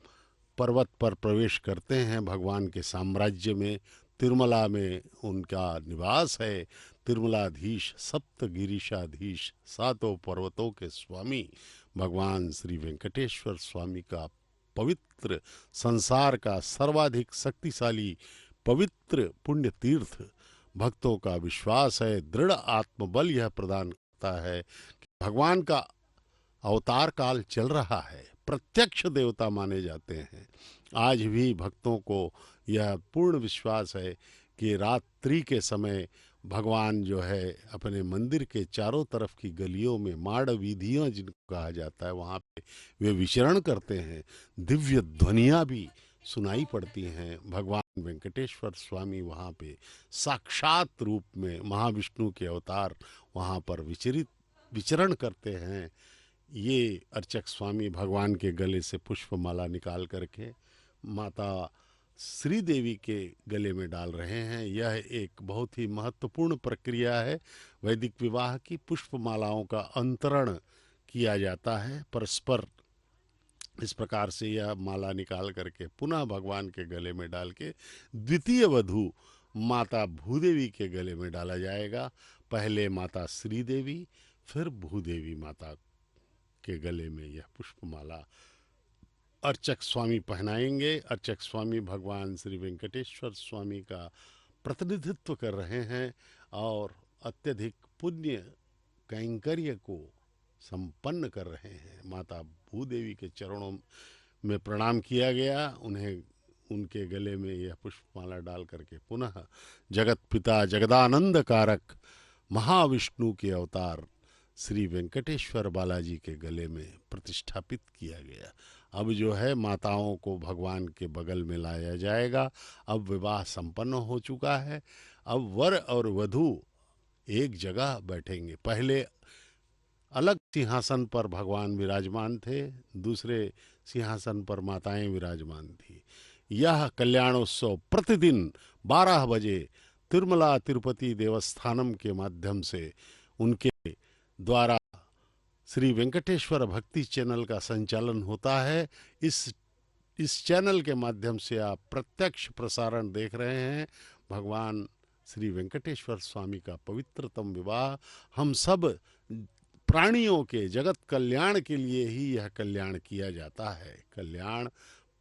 S1: पर्वत पर प्रवेश करते हैं भगवान के साम्राज्य में, तिरुमला में उनका निवास है। तिरुमलाधीश सप्तगिरीशाधीश सातों पर्वतों के स्वामी भगवान श्री वेंकटेश्वर स्वामी का पवित्र, संसार का सर्वाधिक शक्तिशाली पवित्र पुण्य तीर्थ, भक्तों का विश्वास है, दृढ़ आत्मबल यह प्रदान करता है कि भगवान का अवतार काल चल रहा है। प्रत्यक्ष देवता माने जाते हैं। आज भी भक्तों को यह पूर्ण विश्वास है कि रात्रि के समय भगवान जो है अपने मंदिर के चारों तरफ की गलियों में, माड़ वीधियाँ जिनको कहा जाता है, वहाँ पे वे विचरण करते हैं। दिव्य ध्वनियाँ भी सुनाई पड़ती हैं। भगवान वेंकटेश्वर स्वामी वहाँ पे साक्षात रूप में महाविष्णु के अवतार वहाँ पर विचरण करते हैं। ये अर्चक स्वामी भगवान के गले से पुष्पमाला निकाल करके माता श्री देवी के गले में डाल रहे हैं। यह एक बहुत ही महत्वपूर्ण प्रक्रिया है। वैदिक विवाह की पुष्पमालाओं का अंतरण किया जाता है परस्पर। इस प्रकार से यह माला निकाल करके पुनः भगवान के गले में डाल के द्वितीय वधू माता भूदेवी के गले में डाला जाएगा। पहले माता श्री देवी, फिर भूदेवी माता के गले में यह पुष्पमाला अर्चक स्वामी पहनाएंगे। अर्चक स्वामी भगवान श्री वेंकटेश्वर स्वामी का प्रतिनिधित्व कर रहे हैं और अत्यधिक पुण्य कैंकर्य को संपन्न कर रहे हैं। माता भूदेवी के चरणों में प्रणाम किया गया। उन्हें उनके गले में यह पुष्पमाला डाल करके पुनः जगत पिता जगदानंद कारक महाविष्णु के अवतार श्री वेंकटेश्वर बालाजी के गले में प्रतिष्ठापित किया गया। अब जो है माताओं को भगवान के बगल में लाया जाएगा। अब विवाह संपन्न हो चुका है। अब वर और वधू एक जगह बैठेंगे। पहले अलग सिंहासन पर भगवान विराजमान थे, दूसरे सिंहासन पर माताएं विराजमान थी। यह कल्याणोत्सव प्रतिदिन 12 बजे तिरुमला तिरुपति देवस्थानम के माध्यम से उनके द्वारा श्री वेंकटेश्वर भक्ति चैनल का संचालन होता है। इस चैनल के माध्यम से आप प्रत्यक्ष प्रसारण देख रहे हैं। भगवान श्री वेंकटेश्वर स्वामी का पवित्रतम विवाह हम सब प्राणियों के जगत कल्याण के लिए ही यह कल्याण किया जाता है। कल्याण,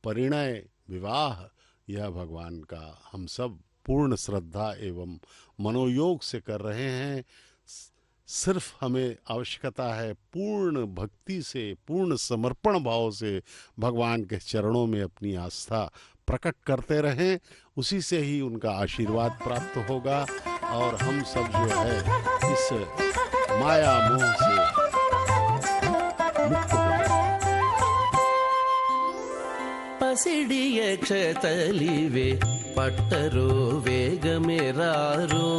S1: परिणय, विवाह, यह भगवान का हम सब पूर्ण श्रद्धा एवं मनोयोग से कर रहे हैं। सिर्फ हमें आवश्यकता है पूर्ण भक्ति से, पूर्ण समर्पण भाव से भगवान के चरणों में अपनी आस्था प्रकट करते रहें। उसी से ही उनका आशीर्वाद प्राप्त होगा और हम सब जो है इस माया मोह से मुक्त होंगे।
S3: पसिडिय क्षतलिवे पट्टरो वेग मेरारो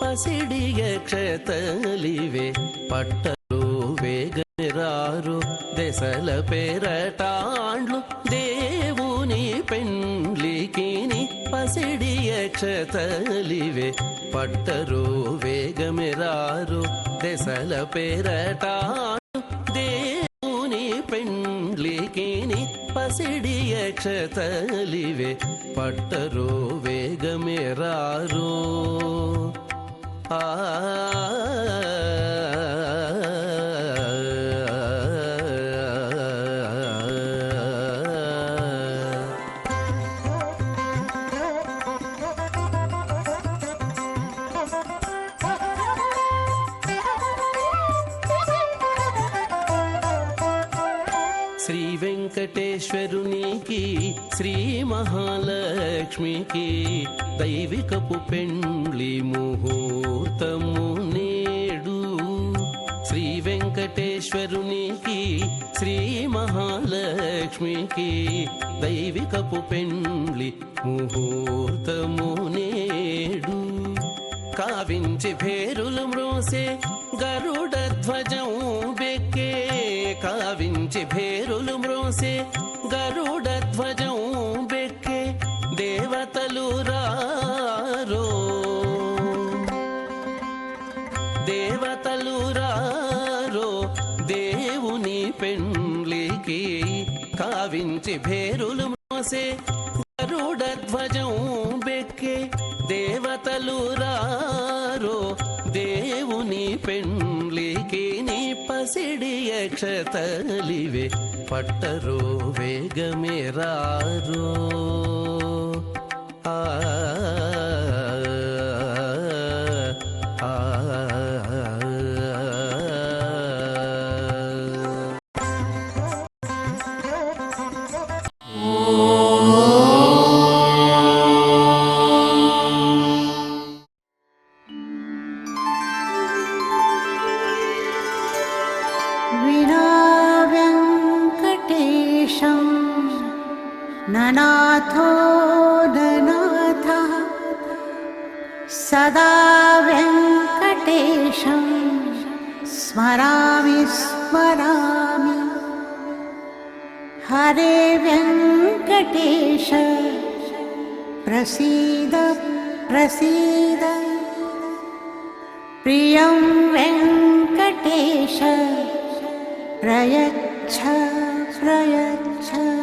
S3: पसिडिय क्षतलिवे पट्टरो वेग मेरारो देसल पेरटांड्लु దేవుని పెండ్లికిని పసిడియ క్షతలివే పట్టరు వేగమెరారు దెసల పేరటాండ్లు దేవుని పెండ్లికిని పసిడియ క్షతలివే పట్టరు వేగమెరారు వెంకటేశ్వరునికి శ్రీ మహాలక్ష్మికి దైవికపు పెండ్లి ముహూర్తము నేడు. శ్రీ వెంకటేశ్వరునికి శ్రీ మహాలక్ష్మికి దైవికపు పెండ్లి ముహూర్తము నేడు. కావించి భేరులు మ్రోసే గరుడ ధ్వజం బెక్కే, కావించి భేరులు మ్రోసే గరుడ ధ్వజం బెక్కే, దేవతలు రారో దేవతలు రారో దేవుని పెండ్లికి. కావించి భేరులు మ్రోసే గరుడ ధ్వజం బెక్కే, దేవతలు రారో దేవుని పెండ్లికి. నీ పసిడి అక్షతలివే పట్టరో వేగమే రారో. ఆ
S5: विना वेङ्कटेशं ननाथो ननाथः, सदा वेङ्कटेशं स्मरामि स्मरामि. हरे वेङ्कटेश प्रसीद प्रसीद, प्रियं वेङ्कटेश प्रयच्छ प्रयच्छ.